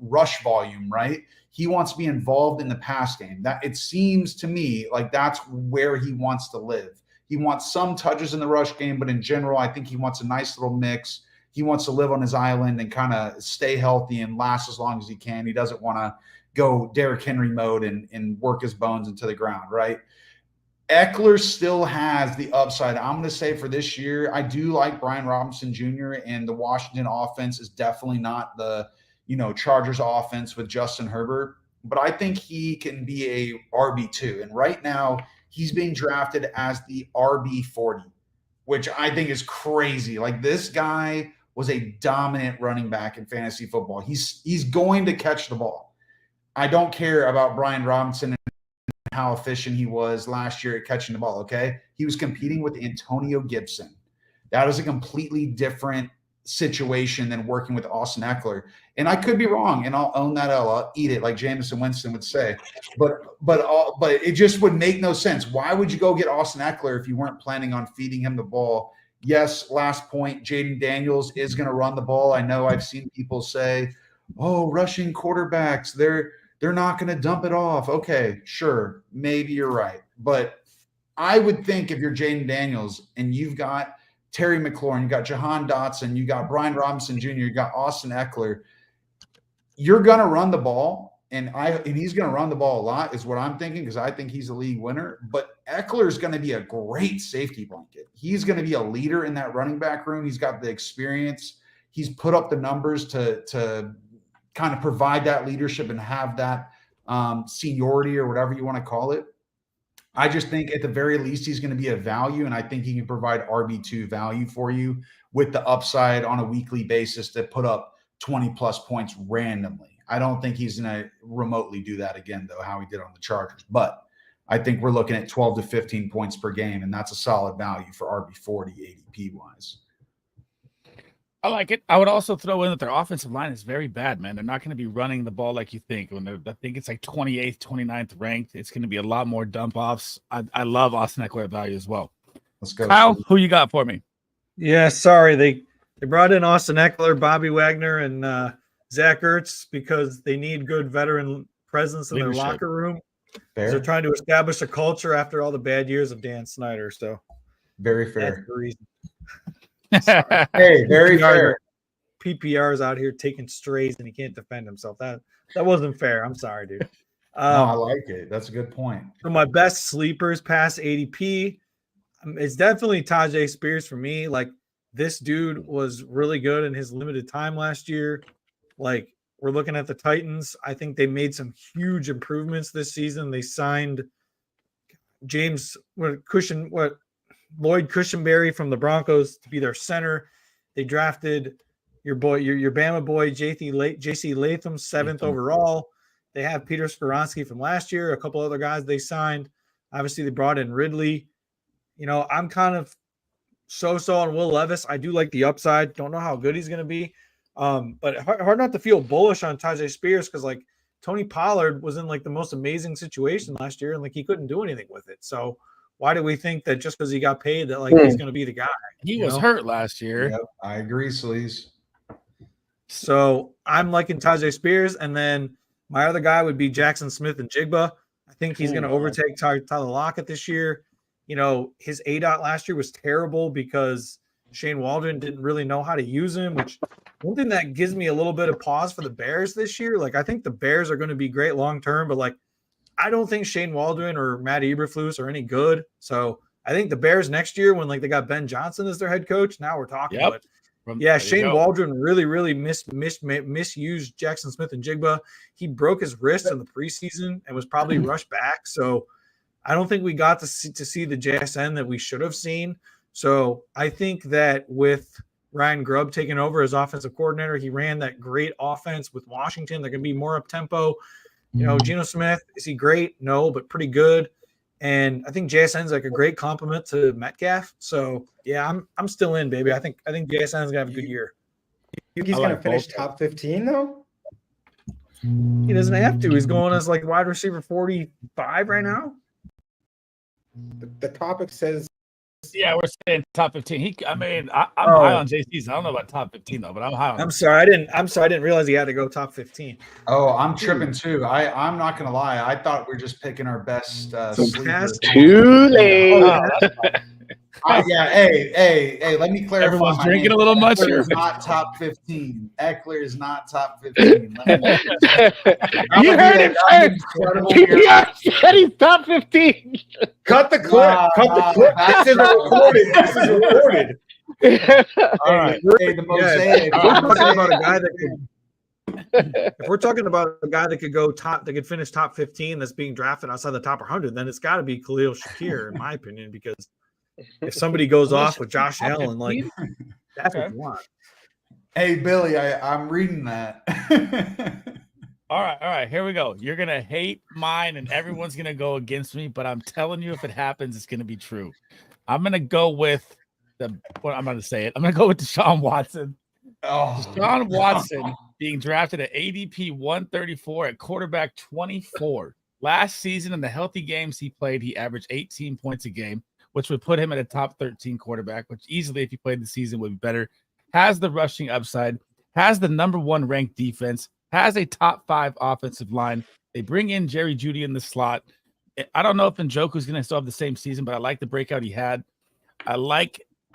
rush volume, right? He wants to be involved in the pass game. That it seems to me like that's where he wants to live. He wants some touches in the rush game, but in general, I think he wants a nice little mix. He wants to live on his island and kind of stay healthy and last as long as he can. He doesn't want to go Derrick Henry mode and work his bones into the ground, right? Eckler still has the upside. I'm going to say for this year, I do like Brian Robinson Jr. and the Washington offense is definitely not the, you know, Chargers offense with Justin Herbert, but I think he can be a RB2. And right now he's being drafted as the RB40, which I think is crazy. Like this guy was a dominant running back in fantasy football. He's going to catch the ball. I don't care about Brian Robinson and how efficient he was last year at catching the ball, okay? He was competing with Antonio Gibson. That is a completely different situation than working with Austin Eckler. And I could be wrong, and I'll own that L. I'll eat it, like Jameson Winston would say. But it just would make no sense. Why would you go get Austin Eckler if you weren't planning on feeding him the ball? Yes, last point, Jaden Daniels is going to run the ball. I know I've seen people say, oh, rushing quarterbacks, they're not going to dump it off. Okay, sure. Maybe you're right. But I would think if you're Jaden Daniels and you've got Terry McLaurin, you got Jahan Dotson, you got Brian Robinson Jr., you got Austin Eckler, you're going to run the ball. And he's going to run the ball a lot is what I'm thinking because I think he's a league winner. But Eckler is going to be a great safety blanket. He's going to be a leader in that running back room. He's got the experience. He's put up the numbers to kind of provide that leadership and have that seniority or whatever you want to call it. I just think at the very least, he's going to be a value. And I think he can provide RB2 value for you with the upside on a weekly basis to put up 20 plus points randomly. I don't think he's going to remotely do that again, though, how he did on the Chargers. But I think we're looking at 12 to 15 points per game. And that's a solid value for RB40 ADP wise. I like it. I would also throw in that their offensive line is very bad, man. They're not going to be running the ball like you think. I think it's like 28th, 29th ranked. It's going to be a lot more dump offs. I love Austin Eckler value as well. Let's go. Kyle, who you got for me? Yeah, sorry. They brought in Austin Eckler, Bobby Wagner, and Zach Ertz because they need good veteran presence in their locker room. They're trying to establish a culture after all the bad years of Dan Snyder. So very fair. That's the reason. Hey, very fair. PPR is out here taking strays and he can't defend himself. That wasn't fair. I'm sorry, dude. No, I like it. That's a good point. So my best sleepers past ADP, it's definitely Tajay Spears for me. Like this dude was really good in his limited time last year. Like we're looking at the Titans. I think they made some huge improvements this season. They signed Lloyd Cushenberry from the Broncos to be their center. They drafted your Bama boy, J.C. Latham, 7th overall. They have Peter Skoronski from last year, a couple other guys they signed. Obviously, they brought in Ridley. You know, I'm kind of so-so on Will Levis. I do like the upside. Don't know how good he's going to be. But hard not to feel bullish on Tajay Spears because, like, Tony Pollard was in, like, the most amazing situation last year, and, like, he couldn't do anything with it. So why do we think that just because he got paid that, like, he's going to be the guy? He was hurt last year. Yep, I agree, Sleaze. So I'm liking Tajay Spears, and then my other guy would be Jackson Smith and Jigba. I think he's going to overtake Tyler Lockett this year. You know, his ADOT last year was terrible because Shane Waldron didn't really know how to use him, which one thing that gives me a little bit of pause for the Bears this year. Like, I think the Bears are going to be great long-term, but, like, I don't think Shane Waldron or Matt Eberflus are any good. So I think the Bears next year, when, like, they got Ben Johnson as their head coach, now we're talking. Yep. But yeah, Shane Waldron really misused Jackson Smith and Jigba. He broke his wrist in the preseason and was probably rushed back. So I don't think we got to see the JSN that we should have seen. So I think that with Ryan Grubb taking over as offensive coordinator, he ran that great offense with Washington. They're going to be more up-tempo. You know, Geno Smith, is he great? No, but pretty good. And I think JSN's like a great compliment to Metcalf. So yeah, I'm still in, baby. I think JSN's gonna have a good year. You think he's gonna finish top 15 though? He doesn't have to. He's going as like wide receiver 45 right now. The topic says. Yeah, we're saying top 15. I'm high on JC's. I don't know about top 15 though, but I'm high on. I'm sorry, I didn't realize he had to go top 15. Oh, I'm tripping too. I'm not gonna lie. I thought we are just picking our best sleepers. Too late. Yeah, hey, let me clarify. Everyone's drinking a little much Eckler here. is not top 15. Eckler is not top 15. You heard it first. PPR said he's top 15. Cut the clip. Cut the clip. This is recorded. This is recorded. All right. Hey, the mosaic. If we're talking about a guy that could go top, that could finish top 15, that's being drafted outside the top 100, then it's got to be Khalil Shakir, in my opinion, because if somebody goes off with Josh Allen, like that's what you want. Hey, Billy, I'm reading that. All right. Here we go. You're gonna hate mine, and everyone's gonna go against me. But I'm telling you, if it happens, it's gonna be true. I'm gonna go with I'm gonna say it. I'm gonna go with Deshaun Watson. Deshaun Watson being drafted at ADP 134 at quarterback 24. Last season, in the healthy games he played, he averaged 18 points a game, which would put him at a top 13 quarterback, which easily, if he played the season, would be better. Has the rushing upside, has the number 1 ranked defense, has a top 5 offensive line. They bring in Jerry Jeudy in the slot. I don't know if Njoku's going to still have the same season, but I like the breakout he had. I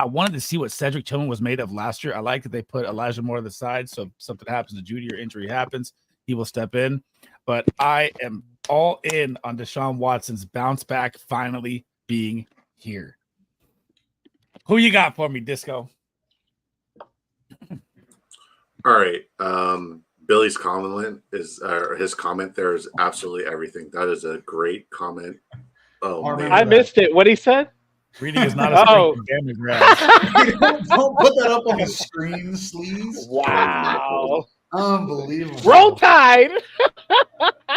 wanted to see what Cedric Tillman was made of last year. I like that they put Elijah Moore to the side, so if something happens to Jeudy or injury happens, he will step in. But I am all in on Deshaun Watson's bounce back finally being here. Who you got for me, Disco? All right. Billy's comment is his comment there is absolutely everything. That is a great comment. Oh man. I missed it. What he said? Reading is not a strength game grab. Don't put that up on the screen, Sleaze. Wow. Unbelievable. Roll Tide.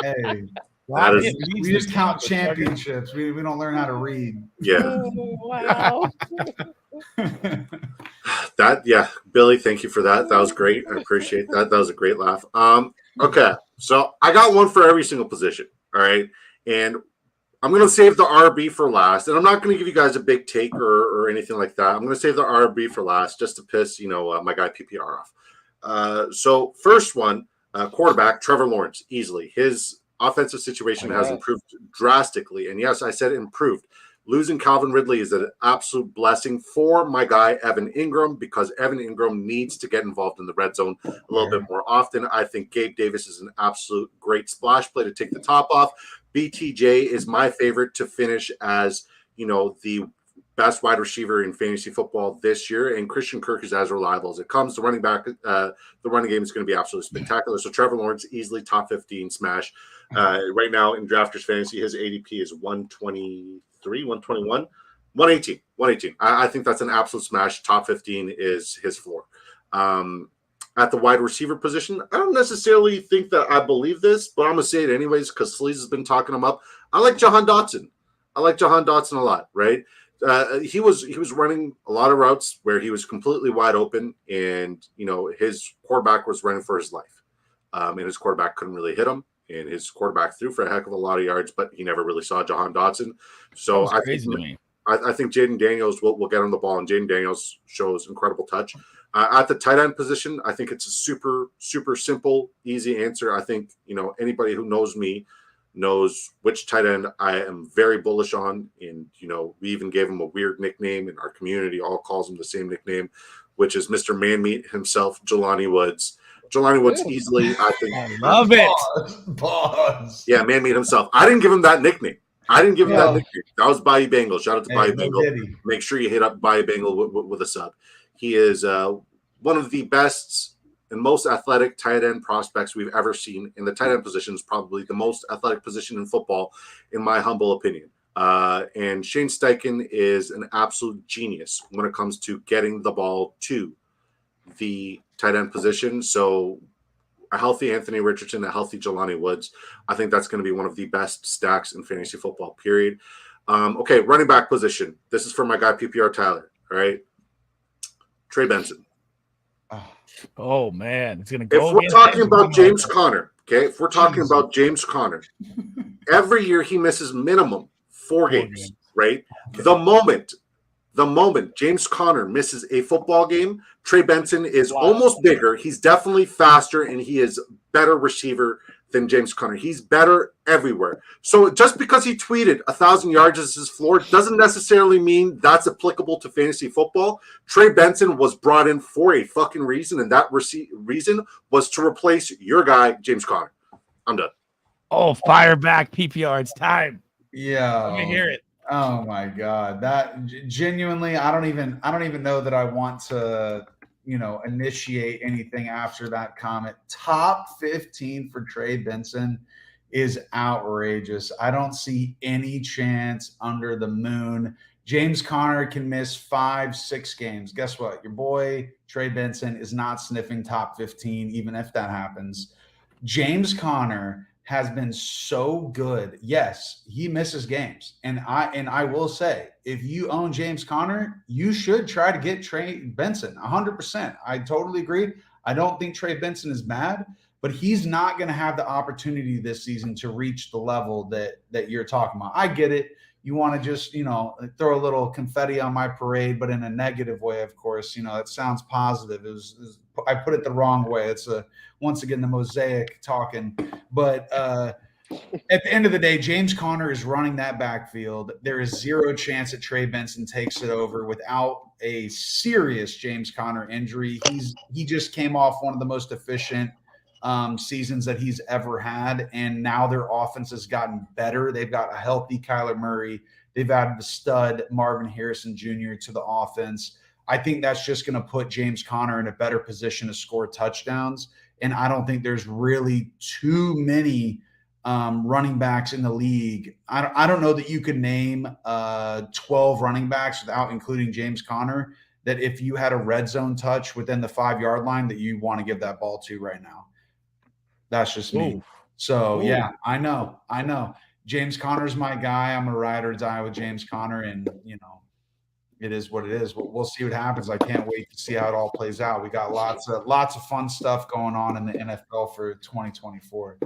Hey. We just count championships. We don't learn how to read. Yeah. Wow. Billy, thank you for that. That was great. I appreciate that. That was a great laugh. Okay, so I got one for every single position. All right, and I'm gonna save the RB for last, and I'm not gonna give you guys a big take or anything like that. I'm gonna save the RB for last just to piss my guy PPR off. So first one, quarterback Trevor Lawrence, easily. His offensive situation has improved drastically, and yes, I said improved. Losing Calvin Ridley is an absolute blessing for my guy, Evan Ingram, because Evan Ingram needs to get involved in the red zone a little bit more often. I think Gabe Davis is an absolute great splash play to take the top off. BTJ is my favorite to finish as, the best wide receiver in fantasy football this year, and Christian Kirk is as reliable as it comes. The running game is going to be absolutely spectacular. So Trevor Lawrence, easily top 15 smash. Right now in Drafters Fantasy, his ADP is 123, 121, 118. I think that's an absolute smash. Top 15 is his floor. At the wide receiver position, I don't necessarily think that I believe this, but I'm going to say it anyways because Sleaze has been talking him up. I like Jahan Dotson. A lot, right? he was running a lot of routes where he was completely wide open, and his quarterback was running for his life, and his quarterback couldn't really hit him, and his quarterback threw for a heck of a lot of yards, but he never really saw Jahan Dotson. So I think Jaden Daniels will get him the ball, and Jaden Daniels shows incredible touch. At the tight end position, I think it's a super, super simple, easy answer. I think, anybody who knows me knows which tight end I am very bullish on. And, we even gave him a weird nickname, and our community all calls him the same nickname, which is Mr. Man-Meat himself, Jelani Woods. Jelani Woods easily, I think. I love it. Pause. Yeah, Man-Meat himself. I didn't give him that nickname. That was Bayou Bengal. Shout out to Bayou Bengal. Make sure you hit up Bayou Bengal with a sub. He is one of the best and most athletic tight end prospects we've ever seen. And the tight end position is probably the most athletic position in football, in my humble opinion. And Shane Steichen is an absolute genius when it comes to getting the ball to the tight end position. So a healthy Anthony Richardson, a healthy Jelani Woods, I think that's going to be one of the best stacks in fantasy football, period. Okay, running back position. This is for my guy, PPR Tyler, all right? Trey Benson. Oh, man. It's going to go. If we're talking about James Conner, okay, if we're talking about James Conner, every year he misses minimum 4 games, right? Okay. The moment James Conner misses a football game, Trey Benson is almost bigger. He's definitely faster, and he is better receiver than James Conner. He's better everywhere. So just because he tweeted 1,000 yards as his floor doesn't necessarily mean that's applicable to fantasy football. Trey Benson was brought in for a fucking reason, and that reason was to replace your guy, James Conner. I'm done. Oh, fire back PPR. It's time. Yeah. Let me hear it. Oh my God. That genuinely, I don't even know that I want to, initiate anything after that comment. Top 15 for Trey Benson is outrageous. I don't see any chance under the moon. James Conner can miss 5-6 games. Guess what? Your boy Trey Benson is not sniffing top 15, even if that happens. James Conner has been so good. Yes, he misses games. And I will say, if you own James Conner, you should try to get Trey Benson 100%. I totally agree. I don't think Trey Benson is bad, but he's not going to have the opportunity this season to reach the level that you're talking about. I get it. You want to just, throw a little confetti on my parade, but in a negative way, of course. It sounds positive. I put it the wrong way. It's once again the mosaic talking. But at the end of the day, James Conner is running that backfield. There is zero chance that Trey Benson takes it over without a serious James Conner injury. He just came off one of the most efficient seasons that he's ever had, and now their offense has gotten better. They've got a healthy Kyler Murray. They've added the stud Marvin Harrison Jr. to the offense. I think that's just going to put James Conner in a better position to score touchdowns, and I don't think there's really too many running backs in the league. I don't know that you could name 12 running backs without including James Conner that if you had a red zone touch within the 5-yard line that you want to give that ball to right now. That's just me. Ooh. So, yeah, I know. James Conner's my guy. I'm a ride or die with James Conner, and, it is what it is. We'll see what happens. I can't wait to see how it all plays out. We got lots of fun stuff going on in the NFL for 2024.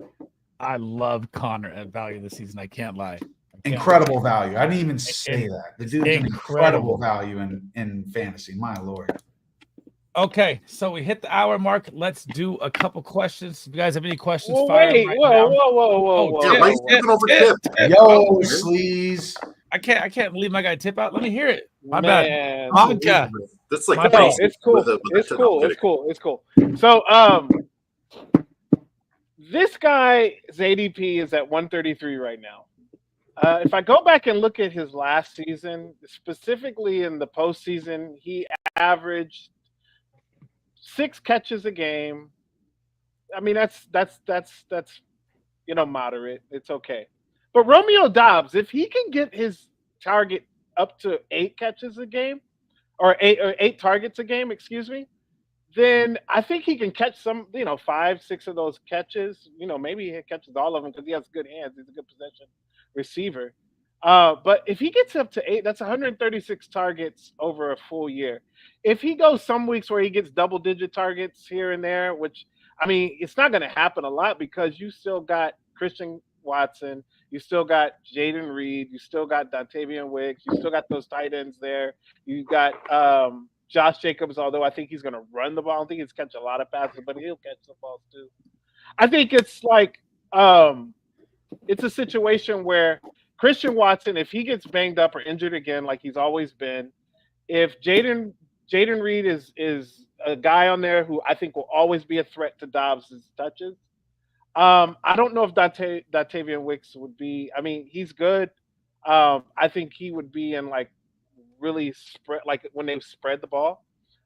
I love Conner at value this season. I can't lie. Incredible value. I didn't even say that. The dude's incredible value in fantasy. My Lord. Okay, so we hit the hour mark. Let's do a couple questions. If you guys have any questions, whoa. Yo, Sleeze. I can't leave my guy Tip out. Let me hear it. My bad. Vodka. That's like it's cool. So this guy's ADP is at 133 right now. If I go back and look at his last season, specifically in the postseason, he averaged 6 catches a game. I mean, that's moderate. It's okay. But Romeo Doubs, if he can get his target up to 8 catches a game, or 8 targets a game, then I think he can catch some, 5-6 of those catches. Maybe he catches all of them because he has good hands. He's a good possession receiver. But if he gets up to 8, that's 136 targets over a full year. If he goes some weeks where he gets double digit targets here and there, which I mean, it's not going to happen a lot because you still got Christian Watson, you still got Jaden Reed, you still got Dontavian Wicks, you still got those tight ends there. You got Josh Jacobs, although I think he's going to run the ball. I don't think he's catch a lot of passes, but he'll catch the balls too. I think it's like it's a situation where Christian Watson, if he gets banged up or injured again, like he's always been, if Jaden Reed is a guy on there who I think will always be a threat to Dobbs' touches. I don't know if Dontavian Wicks would be. I mean, he's good. I think he would be in like really spread, like when they spread the ball.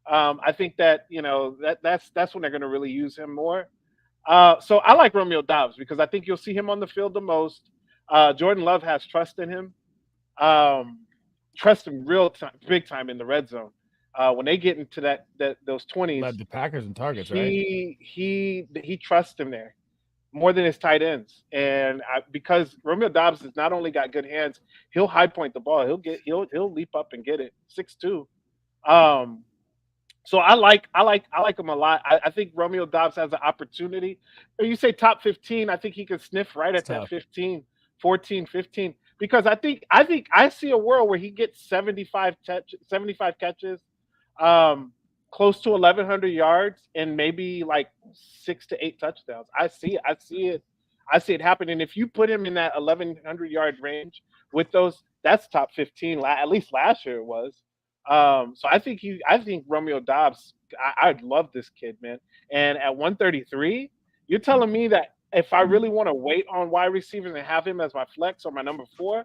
I think that that's when they're going to really use him more. So I like Romeo Dobbs because I think you'll see him on the field the most. Jordan Love has trust in him. Trust him big time in the red zone. When they get into those 20s, led the Packers in targets, right? He trusts him there more than his tight ends, and because Romeo Dobbs has not only got good hands, he'll high point the ball. He'll leap up and get it 6'2". So I like him a lot. I think Romeo Dobbs has an opportunity. Or you say top 15, I think he can sniff right at that 15, 14, 15. Because I think I see a world where he gets 75 catches, close to 1,100 yards, and maybe like 6 to 8 touchdowns. I see it happening. If you put him in that 1,100 yard range with those, that's top 15. At least last year it was. So I think Romeo Dobbs. I'd love this kid, man. And at 133, you're telling me that if I really want to wait on wide receivers and have him as my flex or my number 4,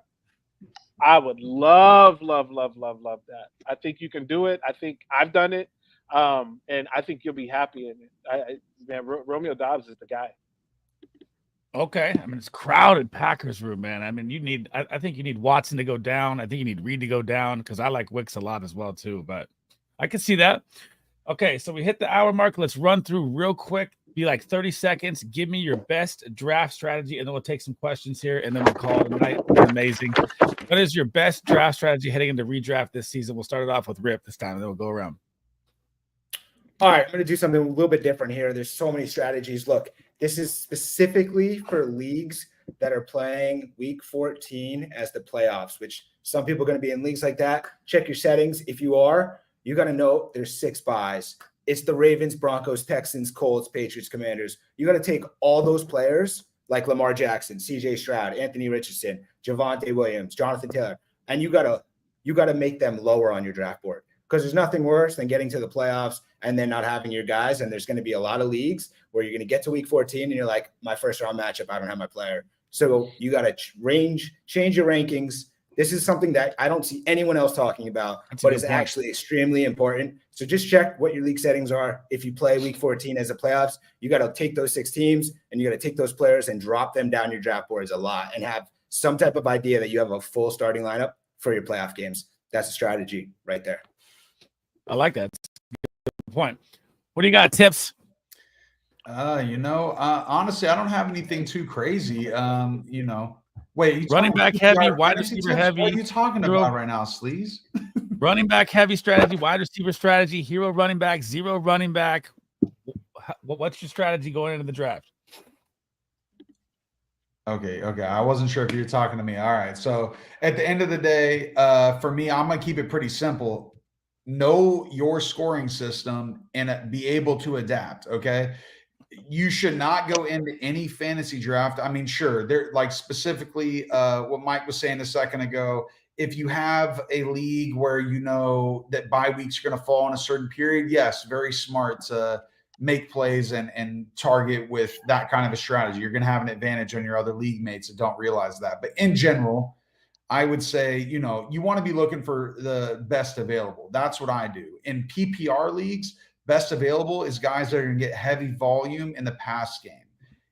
I would love that. I think you can do it. I think I've done it, and I think you'll be happy in it. Romeo Dobbs is the guy. Okay, I mean it's crowded Packers room, man. I mean I think you need Watson to go down. I think you need Reed to go down because I like Wicks a lot as well too. But I can see that. Okay, so we hit the hour mark. Let's run through real quick. Be like 30 seconds. Give me your best draft strategy, and then we'll take some questions here, and then we'll call it a night. Amazing. What is your best draft strategy heading into redraft this season? We'll start it off with Rip this time, and then we'll go around. All right, I'm going to do something a little bit different here. There's so many strategies. Look, this is specifically for leagues that are playing week 14 as the playoffs, which some people are going to be in leagues like that. Check your settings. If you are, you got to know there's 6 buys. It's the Ravens, Broncos, Texans, Colts, Patriots, Commanders. You got to take all those players like Lamar Jackson, CJ Stroud, Anthony Richardson, Javonte Williams, Jonathan Taylor, and you got to make them lower on your draft board. Because there's nothing worse than getting to the playoffs and then not having your guys. And there's going to be a lot of leagues where you're going to get to week 14 and you're like, my first round matchup, I don't have my player. So you got to change your rankings. This is something that I don't see anyone else talking about, but is actually extremely important. So just check what your league settings are. If you play week 14 as the playoffs, you got to take those 6 teams and you got to take those players and drop them down your draft boards a lot and have some type of idea that you have a full starting lineup for your playoff games. That's a strategy right there. I like that. Good point. What do you got, Tips? Honestly, I don't have anything too crazy. Wait, running back heavy, wide receiver heavy. What are you talking about right now, Sleaze? Running back heavy strategy, wide receiver strategy, hero running back, 0 running back. What's your strategy going into the draft? Okay. I wasn't sure if you were talking to me. All right. So at the end of the day, for me, I'm going to keep it pretty simple. Know your scoring system and be able to adapt. Okay. You should not go into any fantasy draft. I mean, sure, they're like specifically what Mike was saying a second ago. If you have a league where you know that bye weeks are going to fall in a certain period, yes, very smart to make plays and target with that kind of a strategy. You're going to have an advantage on your other league mates that don't realize that. But in general, I would say, you want to be looking for the best available. That's what I do. In PPR leagues, best available is guys that are going to get heavy volume in the pass game.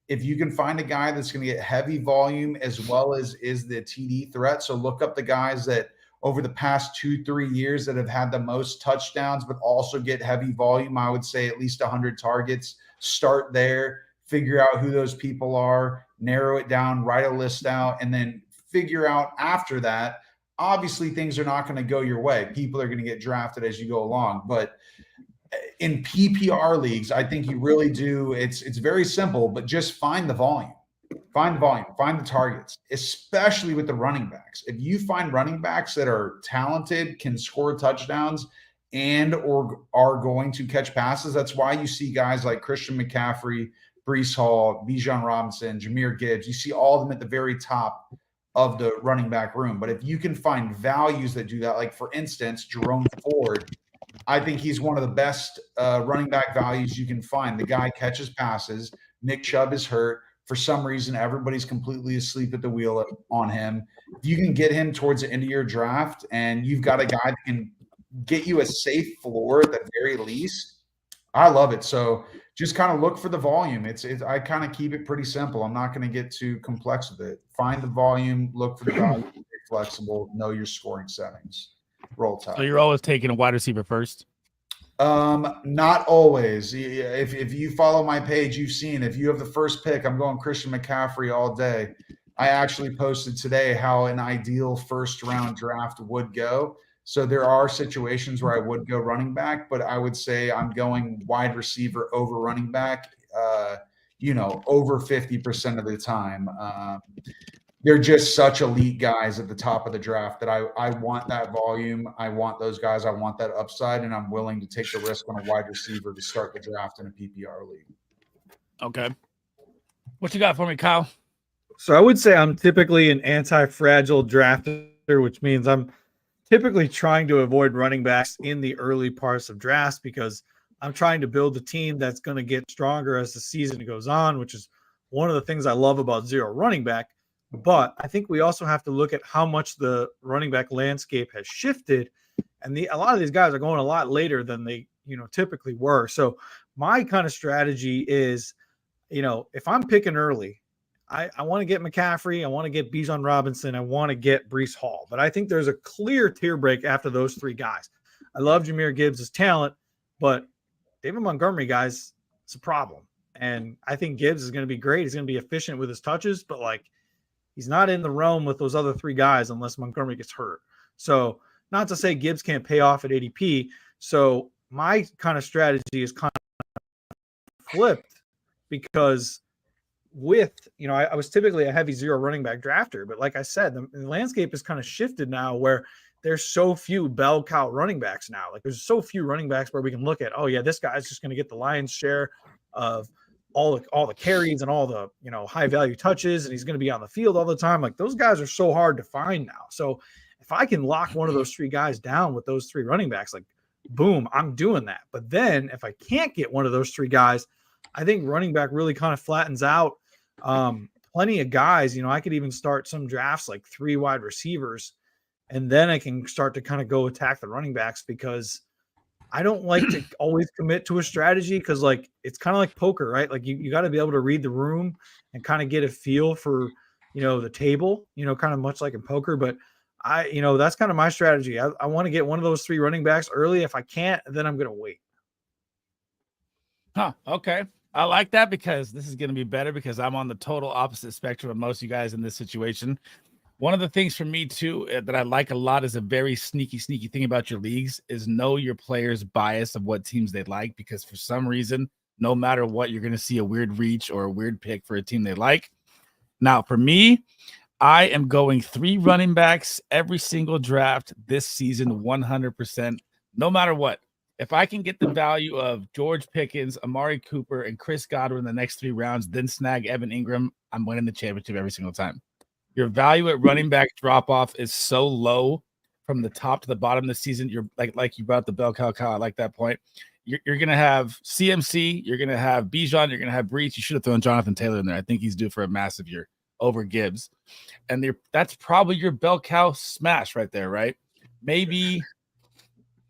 If you can find a guy that's going to get heavy volume as well as is the TD threat. So look up the guys that over the past 2-3 years that have had the most touchdowns, but also get heavy volume. I would say at least 100 targets. Start there, figure out who those people are, narrow it down, write a list out, and then figure out after that. Obviously, things are not going to go your way. People are going to get drafted as you go along. But in PPR leagues, I think you really do. It's very simple, but just find the volume. Find the volume, find the targets, especially with the running backs. If you find running backs that are talented, can score touchdowns, and or are going to catch passes, that's why you see guys like Christian McCaffrey, Breece Hall, Bijan Robinson, Jahmyr Gibbs. You see all of them at the very top of the running back room. But if you can find values that do that, like for instance, Jerome Ford, I think he's one of the best running back values you can find. The guy catches passes. Nick Chubb is hurt. For some reason, everybody's completely asleep at the wheel on him. If you can get him towards the end of your draft and you've got a guy that can get you a safe floor at the very least, I love it. So just kind of look for the volume. I kind of keep it pretty simple. I'm not going to get too complex with it. Find the volume, look for the value, be flexible, know your scoring settings. Roll Tide. So you're always taking a wide receiver first? Not always. If you follow my page, you've seen if you have the first pick, I'm going Christian McCaffrey all day. I actually posted today how an ideal first round draft would go. So there are situations where I would go running back, but I would say I'm going wide receiver over running back, over 50% of the time. They're just such elite guys at the top of the draft that I want that volume. I want those guys. I want that upside, and I'm willing to take the risk on a wide receiver to start the draft in a PPR league. Okay. What you got for me, Kyle? So I would say I'm typically an anti-fragile drafter, which means I'm typically trying to avoid running backs in the early parts of drafts because I'm trying to build a team that's going to get stronger as the season goes on, which is one of the things I love about zero running back. But I think we also have to look at how much the running back landscape has shifted. And a lot of these guys are going a lot later than they, typically were. So my kind of strategy is, if I'm picking early, I want to get McCaffrey. I want to get Bijan Robinson. I want to get Breece Hall. But I think there's a clear tier break after those three guys. I love Jahmyr Gibbs' talent, but David Montgomery, guys, it's a problem. And I think Gibbs is going to be great. He's going to be efficient with his touches, but he's not in the realm with those other three guys unless Montgomery gets hurt. So not to say Gibbs can't pay off at ADP. So my kind of strategy is kind of flipped because I was typically a heavy zero running back drafter, but like I said, the landscape has kind of shifted now where there's so few bell cow running backs now. There's so few running backs where we can look at, oh yeah, this guy's just going to get the lion's share of all the carries and all the, high value touches, and he's going to be on the field all the time. Those guys are so hard to find now. So if I can lock one of those three guys down with those three running backs, boom, I'm doing that. But then if I can't get one of those three guys, I think running back really kind of flattens out. Plenty of guys, I could even start some drafts 3 wide receivers, and then I can start to kind of go attack the running backs because I don't like to always commit to a strategy because it's kind of like poker, right? You got to be able to read the room and kind of get a feel for, the table, kind of much like in poker. But that's kind of my strategy. I want to get one of those 3 running backs early. If I can't, then I'm going to wait. Huh. Okay. I like that because this is going to be better because I'm on the total opposite spectrum of most of you guys in this situation. One of the things for me too that I like a lot is a very sneaky thing about your leagues is know your players' bias of what teams they like, because for some reason, no matter what, you're going to see a weird reach or a weird pick for a team they like. Now, for me, I am going 3 running backs every single draft this season, 100%, no matter what. If I can get the value of George Pickens, Amari Cooper, and Chris Godwin in the next 3 rounds, then snag Evan Ingram, I'm winning the championship every single time. Your value at running back drop-off is so low from the top to the bottom of the season. You're like you brought up the bell cow. I like that point. You're going to have CMC. You're going to have Bijan. You're going to have Breece. You should have thrown Jonathan Taylor in there. I think he's due for a massive year over Gibbs. And that's probably your bell cow smash right there, right? Maybe –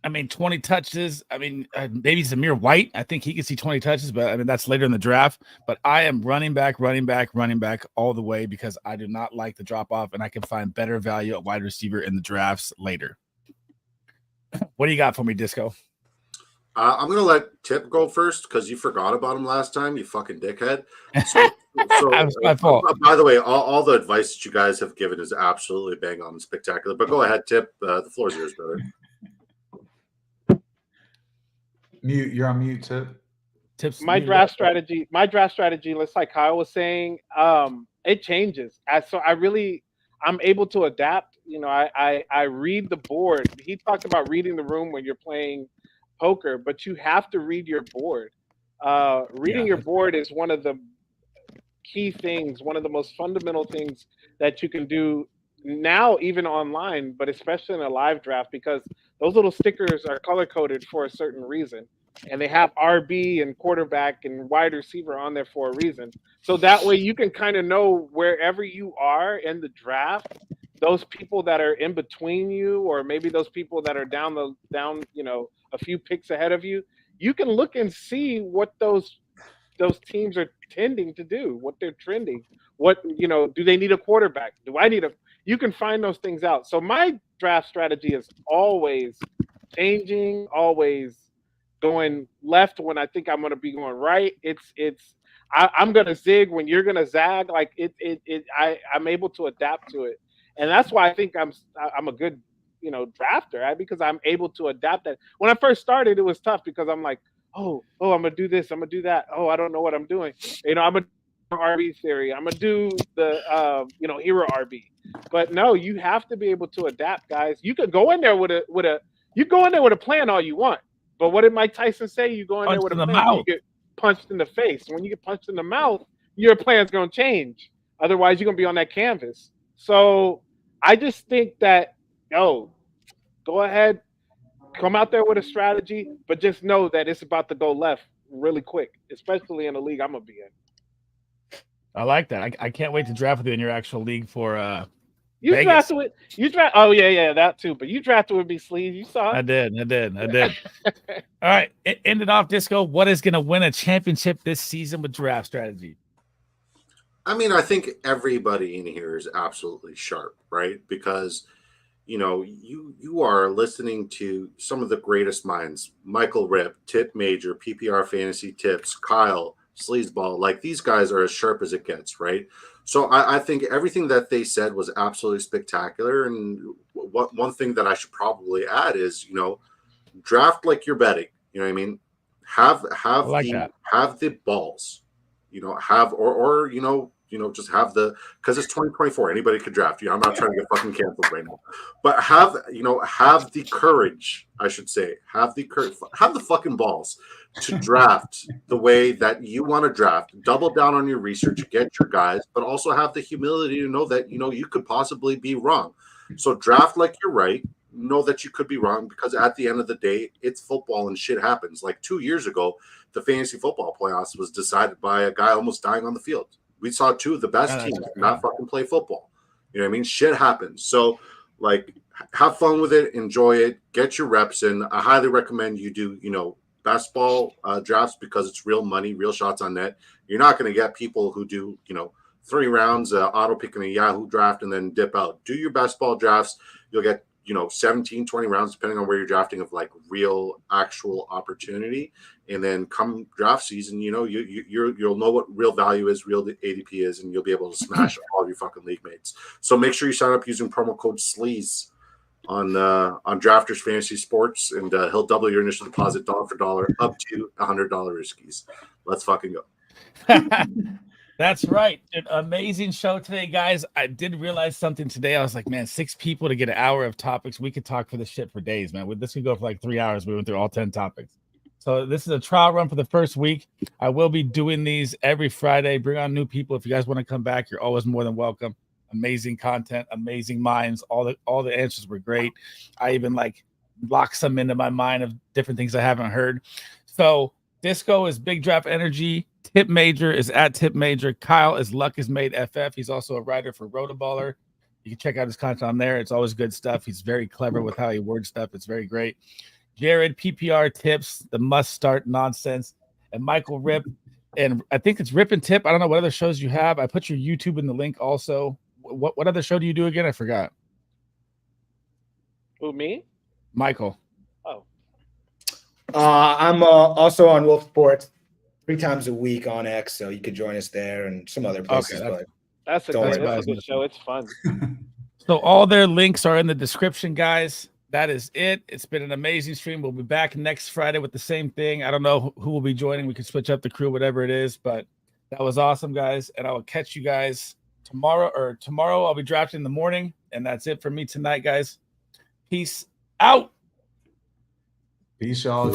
20 touches. Maybe Zamir White. I think he can see 20 touches, but that's later in the draft. But I am running back all the way because I do not like the drop off, and I can find better value at wide receiver in the drafts later. What do you got for me, Disco? I'm going to let Tip go first because you forgot about him last time, you fucking dickhead. So That's my fault. By the way, all the advice that you guys have given is absolutely bang on and spectacular. But go ahead, Tip. The floor is yours, brother. Mute. You're on mute, Tip. Tips. My draft strategy, just like Kyle was saying, it changes. I'm able to adapt. You know, I read the board. He talked about reading the room when you're playing poker, but you have to read your board. Reading your board is one of the key things, one of the most fundamental things that you can do now, even online, but especially in a live draft, because those little stickers are color coded for a certain reason. And they have RB and quarterback and wide receiver on there for a reason. So that way you can kind of know wherever you are in the draft, those people that are in between you, or maybe those people that are down, a few picks ahead of you, you can look and see what those teams are tending to do, what they're trending. What, do they need a quarterback? Do I need you can find those things out. So my draft strategy is always changing, always going left when I think I'm going to be going right. I'm going to zig when you're going to zag. Like I'm able to adapt to it. And that's why I think I'm a good, drafter, right? Because I'm able to adapt that. When I first started, it was tough because I'm like, oh, I'm going to do this. I'm going to do that. Oh, I don't know what I'm doing. I'm going to do RB theory. I'm going to do the, hero RB. But no, you have to be able to adapt, guys. You could go in there with a plan all you want. But what did Mike Tyson say? You go in there with a plan, you get punched in the face. When you get punched in the mouth, your plan's going to change. Otherwise, you're going to be on that canvas. So I just think that, go ahead, come out there with a strategy, but just know that it's about to go left really quick, especially in the league I'm going to be in. I like that. I can't wait to draft with you in your actual league for Vegas. Oh yeah, that too. But you drafted with me, Sleeve. You saw it. I did. All right, it ended off, Disco. What is going to win a championship this season with draft strategy? I mean, I think everybody in here is absolutely sharp, right? Because you are listening to some of the greatest minds: Michael Rip, Tip Major, PPR Fantasy Tips, Kyle, Sleezball. Like, these guys are as sharp as it gets, right? So I think everything that they said was absolutely spectacular. And one thing that I should probably add is, draft like you're betting. You know what I mean? Have the balls. Just have because it's 2024. Anybody could draft. I'm not trying to get fucking canceled right now, but have the courage. I should say, have the courage, have the fucking balls to draft the way that you want to draft. Double down on your research, get your guys, but also have the humility to know that you could possibly be wrong. So draft like you're right. Know that you could be wrong, because at the end of the day, it's football and shit happens. Like 2 years ago, the fantasy football playoffs was decided by a guy almost dying on the field. We saw two of the best teams not fucking play football. You know what I mean? Shit happens. So, have fun with it, enjoy it, get your reps in. I highly recommend you do, best ball drafts, because it's real money, real shots on net. You're not going to get people who do, 3 rounds, auto picking a Yahoo draft and then dip out. Do your best ball drafts. You'll get 17, 20 rounds, depending on where you're drafting, of real actual opportunity. And then come draft season, you'll know what real value is, real ADP is, and you'll be able to smash all of your fucking league mates. So make sure you sign up using promo code SLEAZE on Drafters Fantasy Sports, and he'll double your initial deposit dollar for dollar up to $100 riskies. Let's fucking go. That's right. An amazing show today, guys. I did realize something today. I was like, man, 6 people to get an hour of topics. We could talk for this shit for days, man. This could go for 3 hours. We went through all 10 topics. So this is a trial run for the first week. I will be doing these every Friday. Bring on new people. If you guys want to come back, you're always more than welcome. Amazing content, amazing minds. All the answers were great. I even locked some into my mind of different things I haven't heard. So Disco is Big Draft Energy. Tip Major is at Tip Major. Kyle is Luck is Made FF. He's also a writer for Rotoballer. You can check out his content on there. It's always good stuff. He's very clever with how he words stuff. It's very great. Jared, PPR Tips, the must start nonsense, and Michael Rip. And I think it's Rip and Tip. I don't know what other shows you have. I put your YouTube in the link also. What other show do you do again? I forgot. Who, me? Michael. Oh. I'm also on Wolf Sports. 3 times a week on X, so you could join us there and some other places. But That's a Don't good, worry that's a good show. It's fun. So all their links are in the description, guys. That is it. It's been an amazing stream. We'll be back next Friday with the same thing. I don't know who will be joining. We can switch up the crew, whatever it is. But that was awesome, guys. And I will catch you guys tomorrow. Tomorrow I'll be drafting in the morning. And that's it for me tonight, guys. Peace out. Peace, y'all.